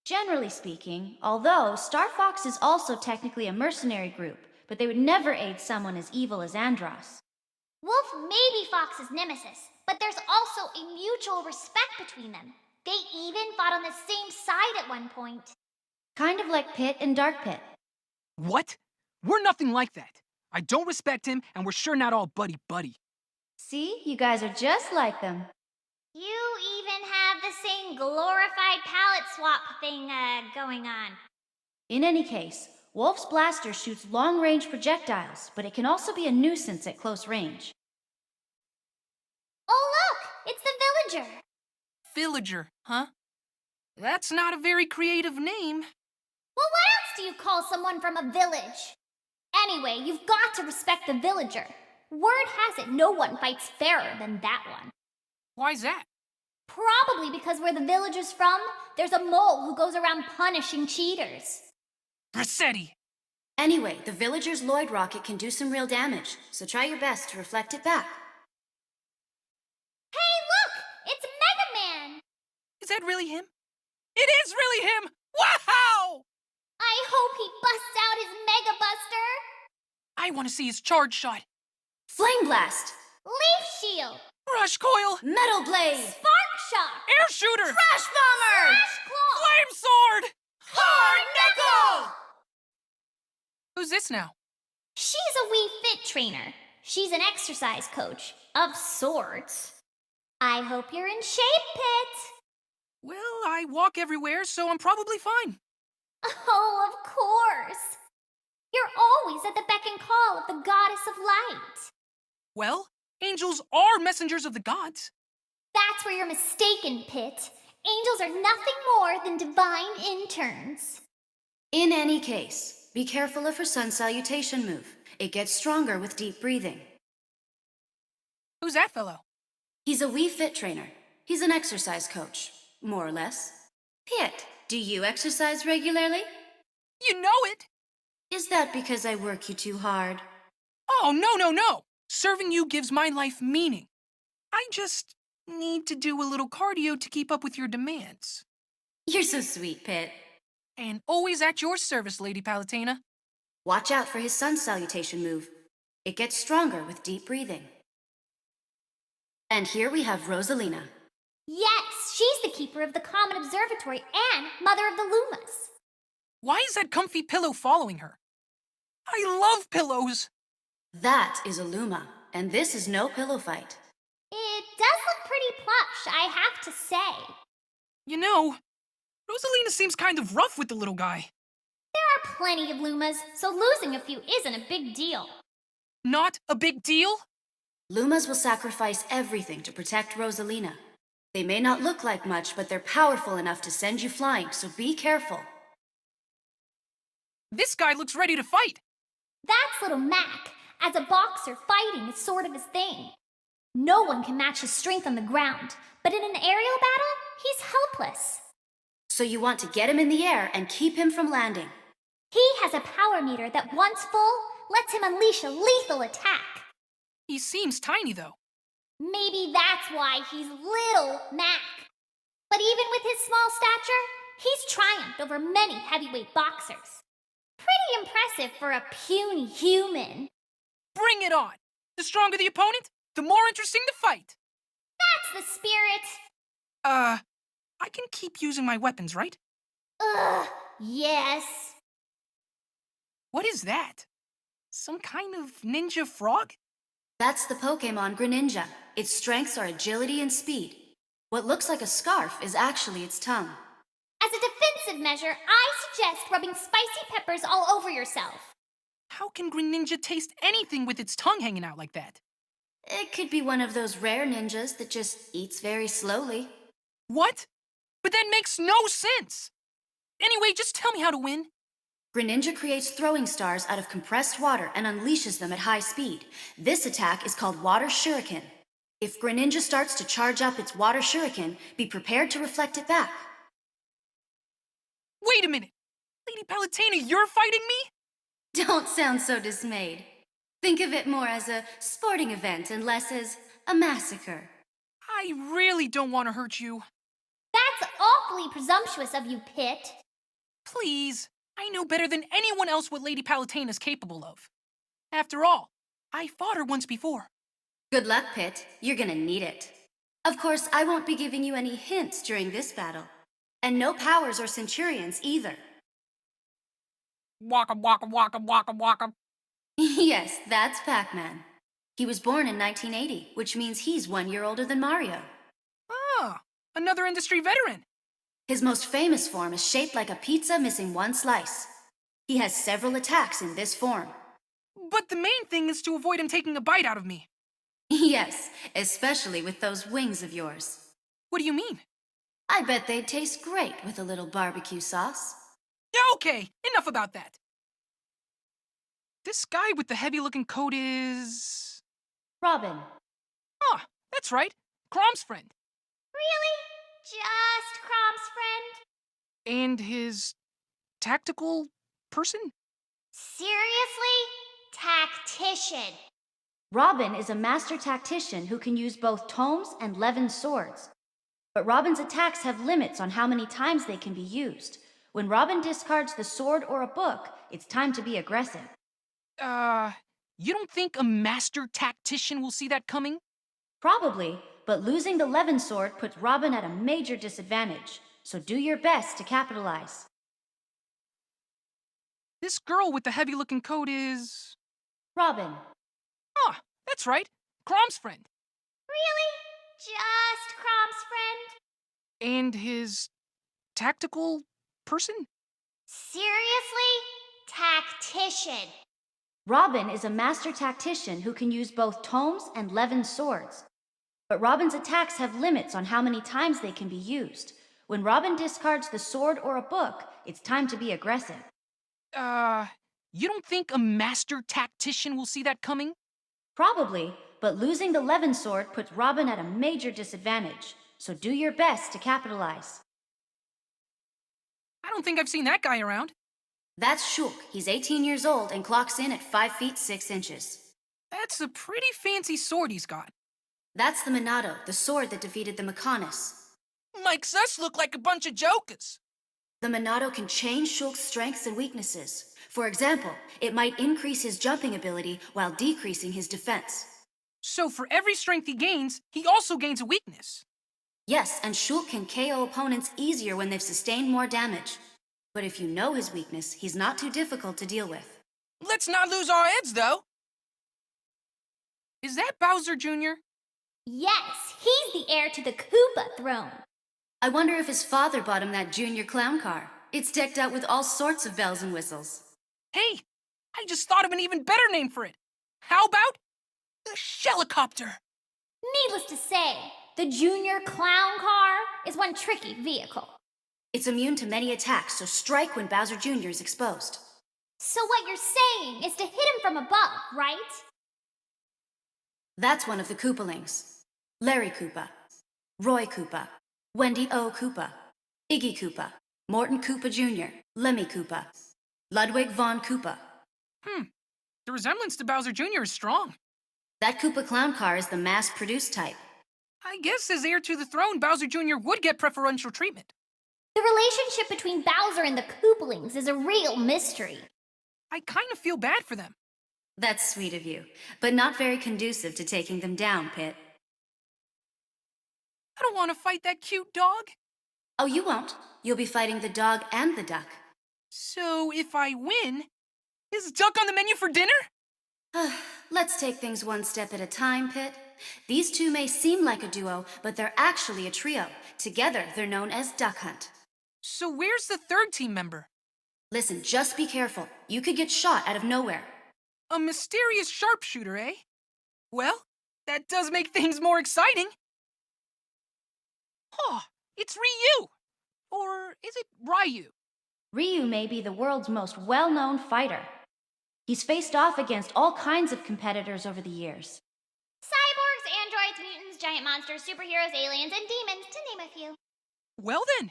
Generally speaking, although Star Fox is also technically a mercenary group, but they would never aid someone as evil as Andros. Wolf may be Fox's nemesis, but there's also a mutual respect between them. They even fought on the same side at one point. Kind of like Pit and Dark Pit. What? We're nothing like that. I don't respect him, and we're sure not all buddy-buddy. See, you guys are just like them. You even have the same glorified palette swap thing going on. In any case, Wolf's blaster shoots long-range projectiles, but it can also be a nuisance at close range. Oh look! It's the villager! Villager, huh? That's not a very creative name. Well, what else do you call someone from a village? Anyway, you've got to respect the villager. Word has it no one fights fairer than that one. Why's that? Probably because where the villager's from, there's a mole who goes around punishing cheaters. Rossetti! Anyway, the villager's Lloyd rocket can do some real damage, so try your best to reflect it back. Hey, look! It's Mega Man! Is that really him? It is really him! Wow! I hope he busts out his Mega Buster! I want to see his charge shot. Flame Blast! Leaf Shield! Rush coil! Metal Blade! Spark Shock! Air shooter! Crash Bomber! Flash Claw! Flame sword! Hard Knuckle! Who's this now? She's a Wii Fit trainer. She's an exercise coach. Of sorts. I hope you're in shape, Pit. Well, I walk everywhere, so I'm probably fine. Oh, of course. You're always at the beck and call of the goddess of light. Well, angels are messengers of the gods. That's where you're mistaken, Pit. Angels are nothing more than divine interns. In any case, be careful of her sun salutation move. It gets stronger with deep breathing. Who's that fellow? He's a Wii Fit trainer. He's an exercise coach, more or less. Pit, do you exercise regularly? You know it! Is that because I work you too hard? Oh, no. Serving you gives my life meaning. I just need to do a little cardio to keep up with your demands. You're so sweet, Pit. And always at your service, Lady Palutena. Watch out for his sun salutation move. It gets stronger with deep breathing. And here we have Rosalina. Yes, she's the keeper of the Comet Observatory and mother of the Lumas. Why is that comfy pillow following her? I love pillows! That is a Luma, and this is no pillow fight. It does look pretty plush, I have to say. You know, Rosalina seems kind of rough with the little guy. There are plenty of Lumas, so losing a few isn't a big deal. Not a big deal? Lumas will sacrifice everything to protect Rosalina. They may not look like much, but they're powerful enough to send you flying, so be careful. This guy looks ready to fight. That's little Mac. As a boxer, fighting is sort of his thing. No one can match his strength on the ground, but in an aerial battle, he's helpless. So you want to get him in the air and keep him from landing. He has a power meter that, once full, lets him unleash a lethal attack. He seems tiny, though. Maybe that's why he's Little Mac. But even with his small stature, he's triumphed over many heavyweight boxers. Pretty impressive for a puny human. Bring it on! The stronger the opponent, the more interesting the fight. That's the spirit. I can keep using my weapons, right? Yes. What is that? Some kind of ninja frog? That's the Pokémon Greninja. Its strengths are agility and speed. What looks like a scarf is actually its tongue. As a defensive measure, I suggest rubbing spicy peppers all over yourself. How can Greninja taste anything with its tongue hanging out like that? It could be one of those rare ninjas that just eats very slowly. What? But that makes no sense! Anyway, just tell me how to win. Greninja creates throwing stars out of compressed water and unleashes them at high speed. This attack is called Water Shuriken. If Greninja starts to charge up its water shuriken, be prepared to reflect it back. Wait a minute! Lady Palutena, you're fighting me? Don't sound so dismayed. Think of it more as a sporting event and less as a massacre. I really don't want to hurt you. That's awfully presumptuous of you, Pit. Please, I know better than anyone else what Lady Palutena is capable of. After all, I fought her once before. Good luck, Pit. You're gonna need it. Of course, I won't be giving you any hints during this battle. And no powers or centurions either. Waka waka waka waka waka. Yes, that's Pac-Man. He was born in 1980, which means he's 1 year older than Mario. Ah, another industry veteran. His most famous form is shaped like a pizza missing one slice. He has several attacks in this form. But the main thing is to avoid him taking a bite out of me. Yes, especially with those wings of yours. What do you mean? I bet they'd taste great with a little barbecue sauce. Okay, enough about that. This guy with the heavy-looking coat is... Robin. Ah, that's right. Chrom's friend. Really? Just Chrom's friend? And his... tactical person? Seriously? Tactician. Robin is a master tactician who can use both tomes and levin swords. But Robin's attacks have limits on how many times they can be used. When Robin discards the sword or a book, it's time to be aggressive. You don't think a master tactician will see that coming? Probably, but losing the levin sword puts Robin at a major disadvantage. So do your best to capitalize. This girl with the heavy-looking coat is... Robin. Ah, that's right. Chrom's friend. Really? Just Chrom's friend? And his... tactical person? Seriously? Tactician. Robin is a master tactician who can use both tomes and levin swords. But Robin's attacks have limits on how many times they can be used. When Robin discards the sword or a book, it's time to be aggressive. You don't think a master tactician will see that coming? Probably, but losing the levin sword puts Robin at a major disadvantage. So do your best to capitalize. I don't think I've seen that guy around. That's Shulk. He's 18 years old and clocks in at 5 feet 6 inches. That's a pretty fancy sword he's got. That's the Minato, the sword that defeated the Mechonis. Makes us look like a bunch of jokers. The Minato can change Shulk's strengths and weaknesses. For example, it might increase his jumping ability while decreasing his defense. So for every strength he gains, he also gains a weakness. Yes, and Shulk can KO opponents easier when they've sustained more damage. But if you know his weakness, he's not too difficult to deal with. Let's not lose our heads, though. Is that Bowser Jr.? Yes, he's the heir to the Koopa throne. I wonder if his father bought him that junior clown car. It's decked out with all sorts of bells and whistles. Hey, I just thought of an even better name for it. How about the Shellicopter? Needless to say, the Junior Clown Car is one tricky vehicle. It's immune to many attacks, so strike when Bowser Jr. is exposed. So what you're saying is to hit him from above, right? That's one of the Koopalings. Larry Koopa, Roy Koopa, Wendy O. Koopa, Iggy Koopa, Morton Koopa Jr., Lemmy Koopa, Ludwig von Koopa. The resemblance to Bowser Jr. is strong. That Koopa clown car is the mass-produced type. I guess as heir to the throne, Bowser Jr. would get preferential treatment. The relationship between Bowser and the Koopalings is a real mystery. I kind of feel bad for them. That's sweet of you, but not very conducive to taking them down, Pit. I don't want to fight that cute dog. Oh, you won't. You'll be fighting the dog and the duck. So if I win, is duck on the menu for dinner? Let's take things one step at a time, Pit. These two may seem like a duo, but they're actually a trio. Together, they're known as Duck Hunt. So where's the third team member? Listen, just be careful. You could get shot out of nowhere. A mysterious sharpshooter, eh? Well, that does make things more exciting. Oh, it's Ryu! Or is it Ryu? Ryu may be the world's most well-known fighter. He's faced off against all kinds of competitors over the years. Cyborgs, androids, androids, mutants, giant monsters, superheroes, aliens, and demons, to name a few. Well then,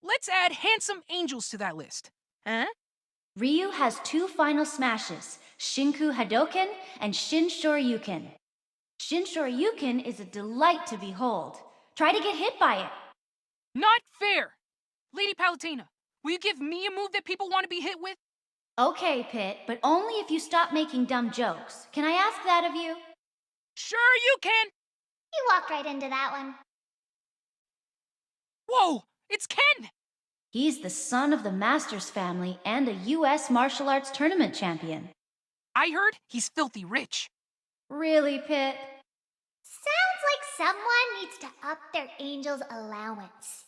let's add handsome angels to that list. Huh? Ryu has 2 final smashes, Shinku Hadoken and Shin Shoryuken. Shin Shoryuken is a delight to behold. Try to get hit by it. Not fair! Lady Palutena, will you give me a move that people want to be hit with? Okay, Pit, but only if you stop making dumb jokes. Can I ask that of you? Sure you can! You walked right into that one. Whoa! It's Ken! He's the son of the Masters family and a US martial arts tournament champion. I heard he's filthy rich. Really, Pit? Sounds like someone needs to up their angel's allowance.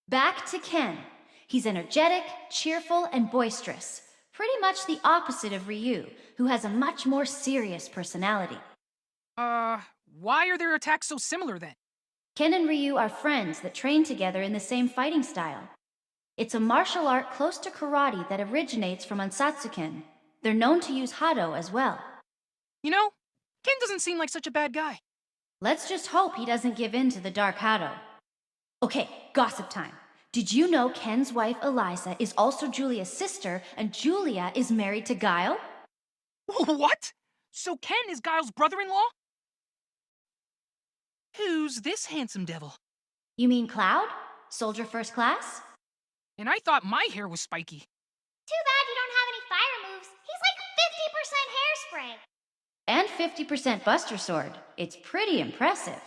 Back to Ken. He's energetic, cheerful, and boisterous. Pretty much the opposite of Ryu, who has a much more serious personality. Why are their attacks so similar then? Ken and Ryu are friends that train together in the same fighting style. It's a martial art close to karate that originates from Ansatsuken. They're known to use Hado as well. You know, Ken doesn't seem like such a bad guy. Let's just hope he doesn't give in to the Dark Hado. Okay, gossip time. Did you know Ken's wife Eliza is also Julia's sister, and Julia is married to Guile? What? So Ken is Guile's brother-in-law? Who's this handsome devil? You mean Cloud? Soldier first class? And I thought my hair was spiky. Too bad you don't have any fire moves. He's like 50% hairspray. And 50% Buster Sword. It's pretty impressive.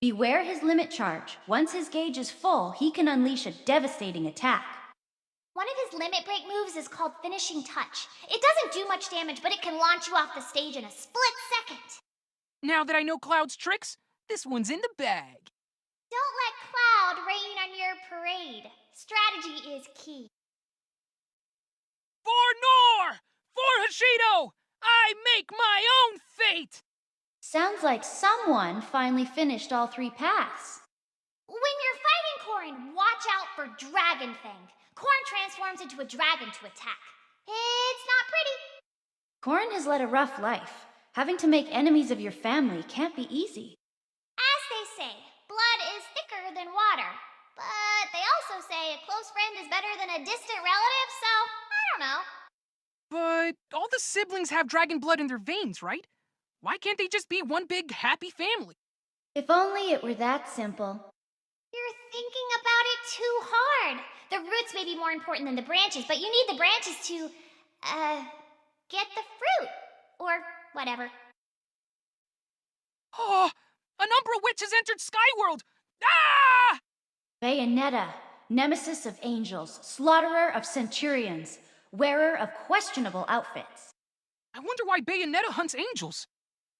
Beware his limit charge. Once his gauge is full, he can unleash a devastating attack. One of his limit break moves is called Finishing Touch. It doesn't do much damage, but it can launch you off the stage in a split second. Now that I know Cloud's tricks, this one's in the bag. Don't let Cloud rain on your parade. Strategy is key. For Nor! For Hashido! I make my own fate! Sounds like someone finally finished all 3 paths. When you're fighting Corrin, watch out for Dragon Fang. Corrin transforms into a dragon to attack. It's not pretty. Corrin has led a rough life. Having to make enemies of your family can't be easy. As they say, blood is thicker than water. But they also say a close friend is better than a distant relative, so I don't know. But all the siblings have dragon blood in their veins, right? Why can't they just be one big happy family? If only it were that simple. You're thinking about it too hard. The roots may be more important than the branches, but you need the branches to, get the fruit. Or whatever. Oh, an Umbra witch has entered Skyworld! Ah! Bayonetta, nemesis of angels, slaughterer of centurions, wearer of questionable outfits. I wonder why Bayonetta hunts angels.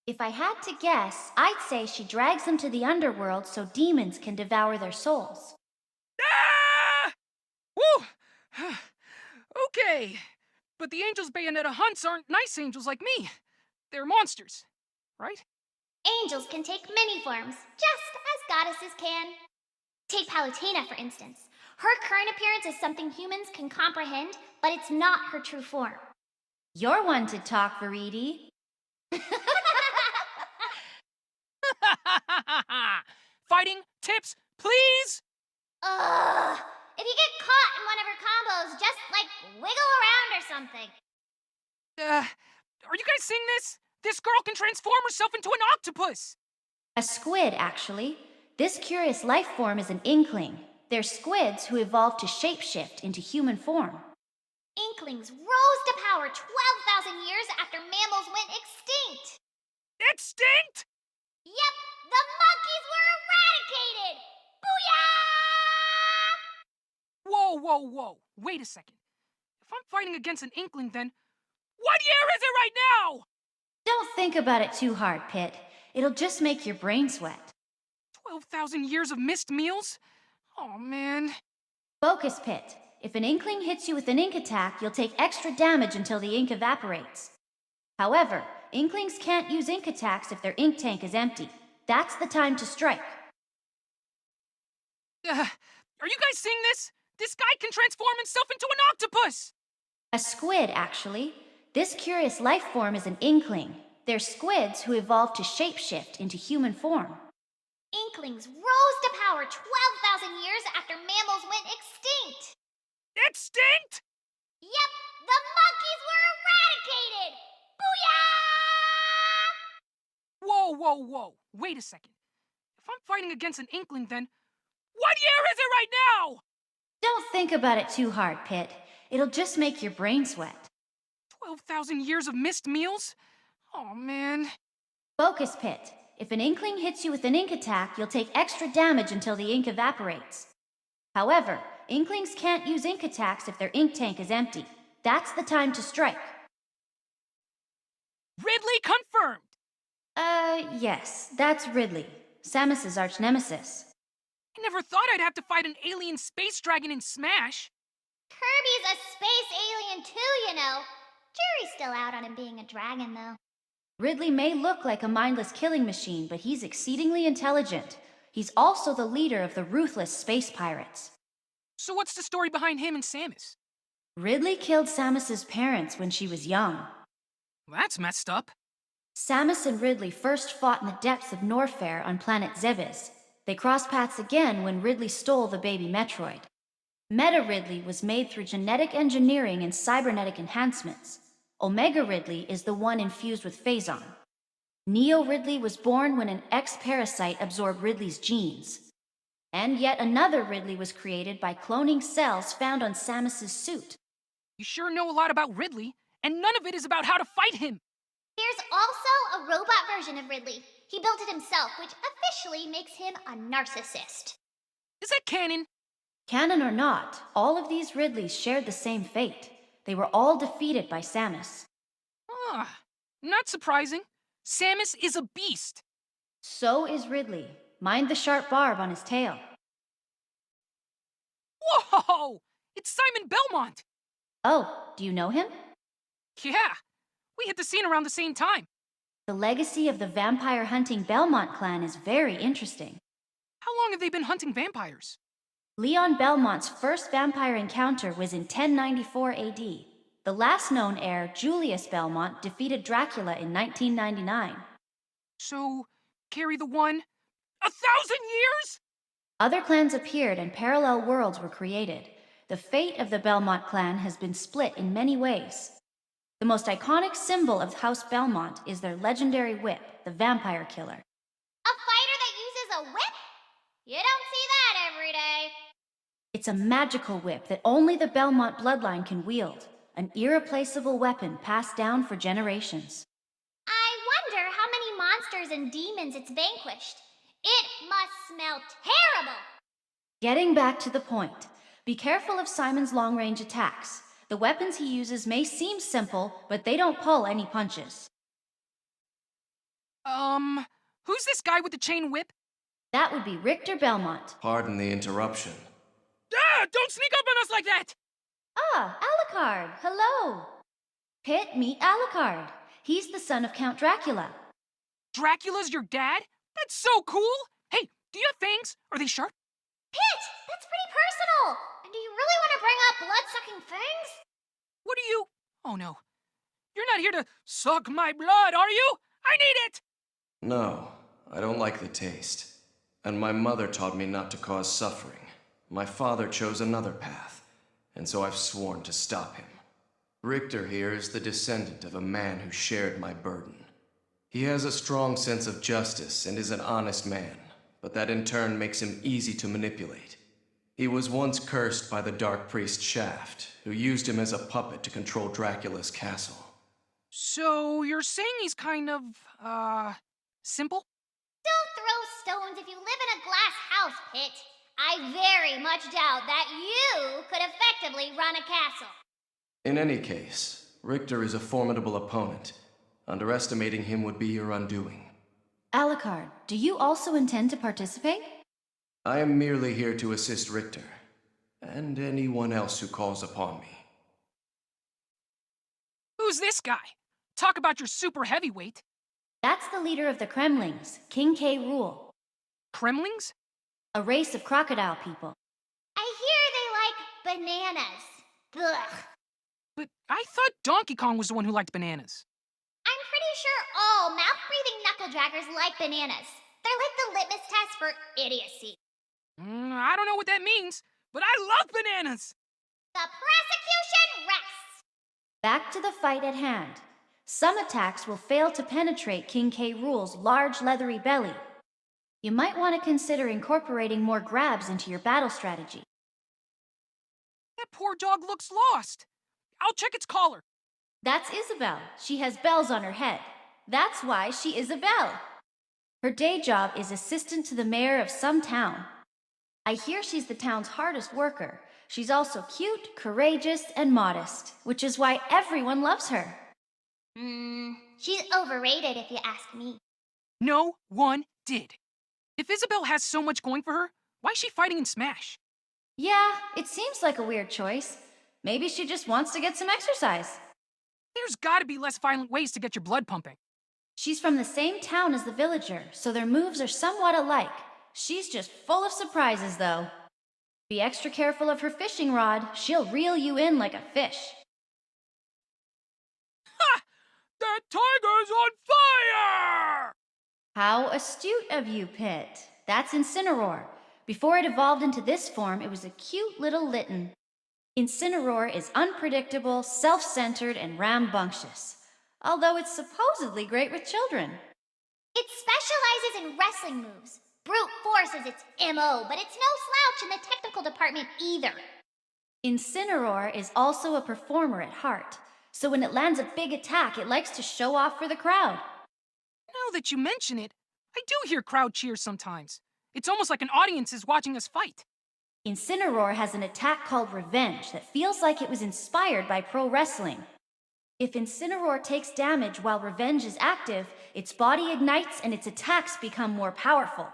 If I had to guess, I'd say she drags them to the underworld so demons can devour their souls. Ah! Woo! Okay, but the angels Bayonetta hunts aren't nice angels like me. They're monsters, right? Angels can take many forms, just as goddesses can. Take Palutena, for instance. Her current appearance is something humans can comprehend, but it's not her true form. You're one to talk, Veridi. Fighting tips, please? Ugh! If you get caught in one of her combos, just, wiggle around or something. Are you guys seeing this? This girl can transform herself into an octopus! A squid, actually. This curious life form is an inkling. They're squids who evolved to shapeshift into human form. Inklings rose to power 12,000 years after mammals went extinct. Extinct? Yep, the monkeys were eradicated! Booyah! Whoa, whoa, whoa. Wait a second. If I'm fighting against an inkling, then what year is it right now? Don't think about it too hard, Pit. It'll just make your brain sweat. 12,000 years of missed meals? Oh, man. Focus, Pit. If an inkling hits you with an ink attack, you'll take extra damage until the ink evaporates. However, inklings can't use ink attacks if their ink tank is empty. That's the time to strike. Are you guys seeing this? This guy can transform himself into an octopus! A squid, actually. This curious life form is an inkling. They're squids who evolved to shapeshift into human form. Inklings rose to power 12,000 years after mammals went extinct. Extinct? Yep, the monkeys were eradicated! Booyah! Whoa, whoa, whoa. Wait a second. If I'm fighting against an Inkling, then what year is it right now? Don't think about it too hard, Pit. It'll just make your brain sweat. 12,000 years of missed meals? Oh, man. Focus, Pit. If an Inkling hits you with an ink attack, you'll take extra damage until the ink evaporates. However, Inklings can't use ink attacks if their ink tank is empty. That's the time to strike. Ridley confirmed. Yes, that's Ridley, Samus's arch-nemesis. I never thought I'd have to fight an alien space dragon in Smash. Kirby's a space alien too, you know. Jury's still out on him being a dragon, though. Ridley may look like a mindless killing machine, but he's exceedingly intelligent. He's also the leader of the ruthless space pirates. So what's the story behind him and Samus? Ridley killed Samus's parents when she was young. Well, that's messed up. Samus and Ridley first fought in the depths of Norfair on planet Zebes. They crossed paths again when Ridley stole the baby Metroid. Meta Ridley was made through genetic engineering and cybernetic enhancements. Omega Ridley is the one infused with Phazon. Neo Ridley was born when an X-parasite absorbed Ridley's genes. And yet another Ridley was created by cloning cells found on Samus's suit. You sure know a lot about Ridley, and none of it is about how to fight him. There's also a robot version of Ridley. He built it himself, which officially makes him a narcissist. Is that canon? Canon or not, all of these Ridleys shared the same fate. They were all defeated by Samus. Ah, not surprising. Samus is a beast. So is Ridley. Mind the sharp barb on his tail. Whoa! It's Simon Belmont! Oh, do you know him? Yeah, we hit the scene around the same time. The legacy of the vampire hunting Belmont clan is very interesting. How long have they been hunting vampires? Leon Belmont's first vampire encounter was in 1094 AD. The last known heir, Julius Belmont, defeated Dracula in 1999. So, carry the one? 1,000 years? Other clans appeared and parallel worlds were created. The fate of the Belmont clan has been split in many ways. The most iconic symbol of House Belmont is their legendary whip, the Vampire Killer. A fighter that uses a whip? You don't see that every day. It's a magical whip that only the Belmont bloodline can wield, an irreplaceable weapon passed down for generations. I wonder how many monsters and demons it's vanquished. It must smell terrible. Getting back to the point, be careful of Simon's long-range attacks. The weapons he uses may seem simple, but they don't pull any punches. Who's this guy with the chain whip? That would be Richter Belmont. Pardon the interruption. Ah, don't sneak up on us like that! Ah, Alucard, hello! Pit, meet Alucard. He's the son of Count Dracula. Dracula's your dad? That's so cool! Hey, do you have fangs? Are they sharp? Pit, that's pretty personal. And do you really want to bring up blood-sucking fangs? What do you... Oh no. You're not here to suck my blood, are you? I need it! No, I don't like the taste. And my mother taught me not to cause suffering. My father chose another path, and so I've sworn to stop him. Richter here is the descendant of a man who shared my burden. He has a strong sense of justice and is an honest man, but that in turn makes him easy to manipulate. He was once cursed by the Dark Priest Shaft, who used him as a puppet to control Dracula's castle. So, you're saying he's kind of, simple? Don't throw stones if you live in a glass house, Pit. I very much doubt that you could effectively run a castle. In any case, Richter is a formidable opponent. Underestimating him would be your undoing. Alucard, do you also intend to participate? I am merely here to assist Richter, and anyone else who calls upon me. Who's this guy? Talk about your super heavyweight. That's the leader of the Kremlings, King K. Rool. Kremlings? A race of crocodile people. I hear they like bananas. Ugh. But I thought Donkey Kong was the one who liked bananas. I'm pretty sure all mouth-breathing knuckle draggers like bananas. They're like the litmus test for idiocy. I don't know what that means, but I love bananas! The prosecution rests. Back to the fight at hand. Some attacks will fail to penetrate King K. Rool's large leathery belly. You might want to consider incorporating more grabs into your battle strategy. That poor dog looks lost. I'll check its collar. That's Isabelle. She has bells on her head. That's why she Isabelle. Her day job is assistant to the mayor of some town. I hear she's the town's hardest worker. She's also cute, courageous, and modest, which is why everyone loves her. She's overrated if you ask me. No one did. If Isabelle has so much going for her, why is she fighting in Smash? Yeah, it seems like a weird choice. Maybe she just wants to get some exercise. There's gotta be less violent ways to get your blood pumping. She's from the same town as the villager, so their moves are somewhat alike. She's just full of surprises, though. Be extra careful of her fishing rod. She'll reel you in like a fish. Ha! That tiger's on fire! How astute of you, Pit. That's Incineroar. Before it evolved into this form, it was a cute little Litten. Incineroar is unpredictable, self-centered, and rambunctious. Although it's supposedly great with children. It specializes in wrestling moves. Brute force is its MO, but it's no slouch in the technical department either. Incineroar is also a performer at heart, so when it lands a big attack, it likes to show off for the crowd. Now that you mention it, I do hear crowd cheers sometimes. It's almost like an audience is watching us fight. Incineroar has an attack called Revenge that feels like it was inspired by pro wrestling. If Incineroar takes damage while Revenge is active, its body ignites and its attacks become more powerful.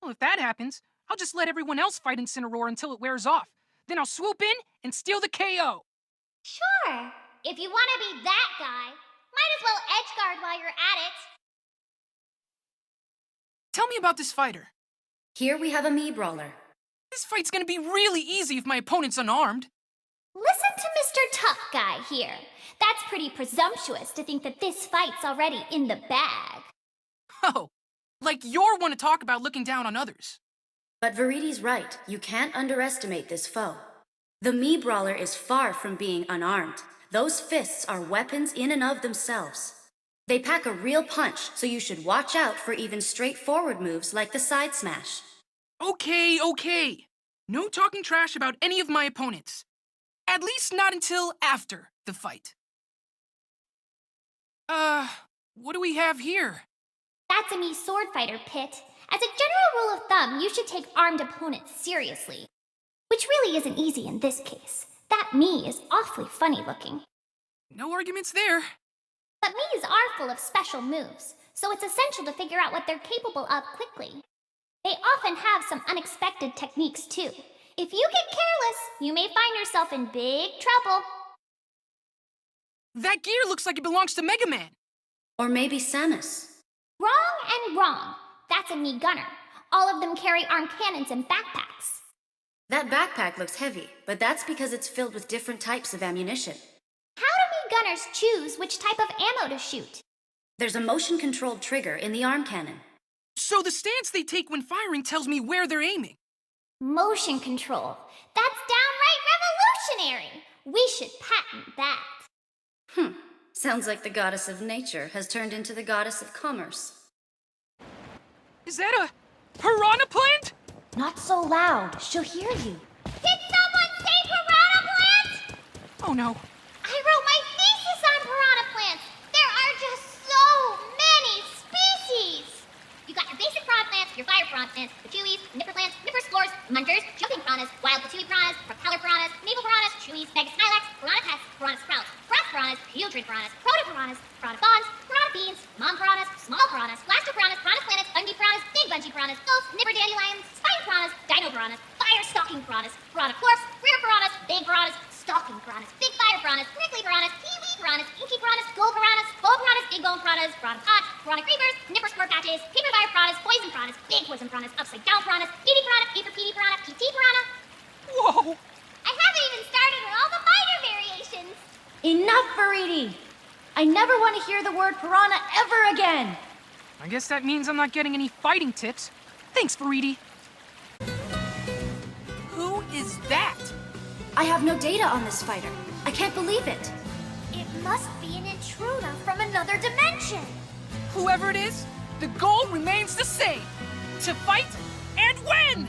Well, if that happens, I'll just let everyone else fight Incineroar until it wears off. Then I'll swoop in and steal the KO. Sure. If you want to be that guy, might as well edgeguard while you're at it. Tell me about this fighter. Here we have a Mii Brawler. This fight's gonna be really easy if my opponent's unarmed. Listen to Mr. Tough Guy here. That's pretty presumptuous to think that this fight's already in the bag. Oh, like you're one to talk about looking down on others. But Veridi's right. You can't underestimate this foe. The Mii Brawler is far from being unarmed. Those fists are weapons in and of themselves. They pack a real punch, so you should watch out for even straightforward moves like the side smash. Okay. No talking trash about any of my opponents. At least not until after the fight. What do we have here? That's a Mii sword fighter, Pit. As a general rule of thumb, you should take armed opponents seriously. Which really isn't easy in this case. That Mii is awfully funny looking. No arguments there. But Mii's are full of special moves, so it's essential to figure out what they're capable of quickly. They often have some unexpected techniques too. If you get careless, you may find yourself in big trouble. That gear looks like it belongs to Mega Man. Or maybe Samus. Wrong and wrong. That's a Mii gunner. All of them carry armed cannons and backpacks. That backpack looks heavy, but that's because it's filled with different types of ammunition. How do Mii gunners choose which type of ammo to shoot? There's a motion-controlled trigger in the arm cannon. So the stance they take when firing tells me where they're aiming. Motion control. That's downright revolutionary. We should patent that. Sounds like the goddess of nature has turned into the goddess of commerce. Is that a piranha plant? Not so loud. She'll hear you. Did someone say piranha plants? Oh no. I wrote my thesis on piranha plants. There are just so many species. You got your basic piranha plants, your fire piranha plants, pachuis, nipper plants, nipper spores, munters, jumping piranhas, wild patchouli piranhas, propeller piranhas, naval piranhas, chewies, mega skylax, piranha pests, piranha sprouts, frost piranhas, putrid piranhas, proto piranhas, piranha fawns, piranha beans, mom piranhas, small piranhas, blaster piranhas, piranha planets, ungee piranhas, big bungee piranhas, ghosts, nipper dandelions, spine piranhas, dino piranhas, fire stalking piranhas, piranha corpse, rear piranhas, big piranhas, stalking piranhas, big fire piranhas, prickly piranhas, kiwi piranhas, inky piranhas, gold piranhas, bow piranhas, big bone piranhas, piranha pots, piranha creepers, nipper spore patches, paper fire piranhas, poison piranhas, big poison piranhas, upside down piranhas, DD piranha, paper PD piranha, PT piranha. Whoa! I haven't even started with all the minor variations. Enough, Veridi! I never want to hear the word piranha ever again! I guess that means I'm not getting any fighting tips. Thanks, Faridi. Who is that? I have no data on this fighter. I can't believe it. It must be an intruder from another dimension. Whoever it is, the goal remains the same. To fight and win!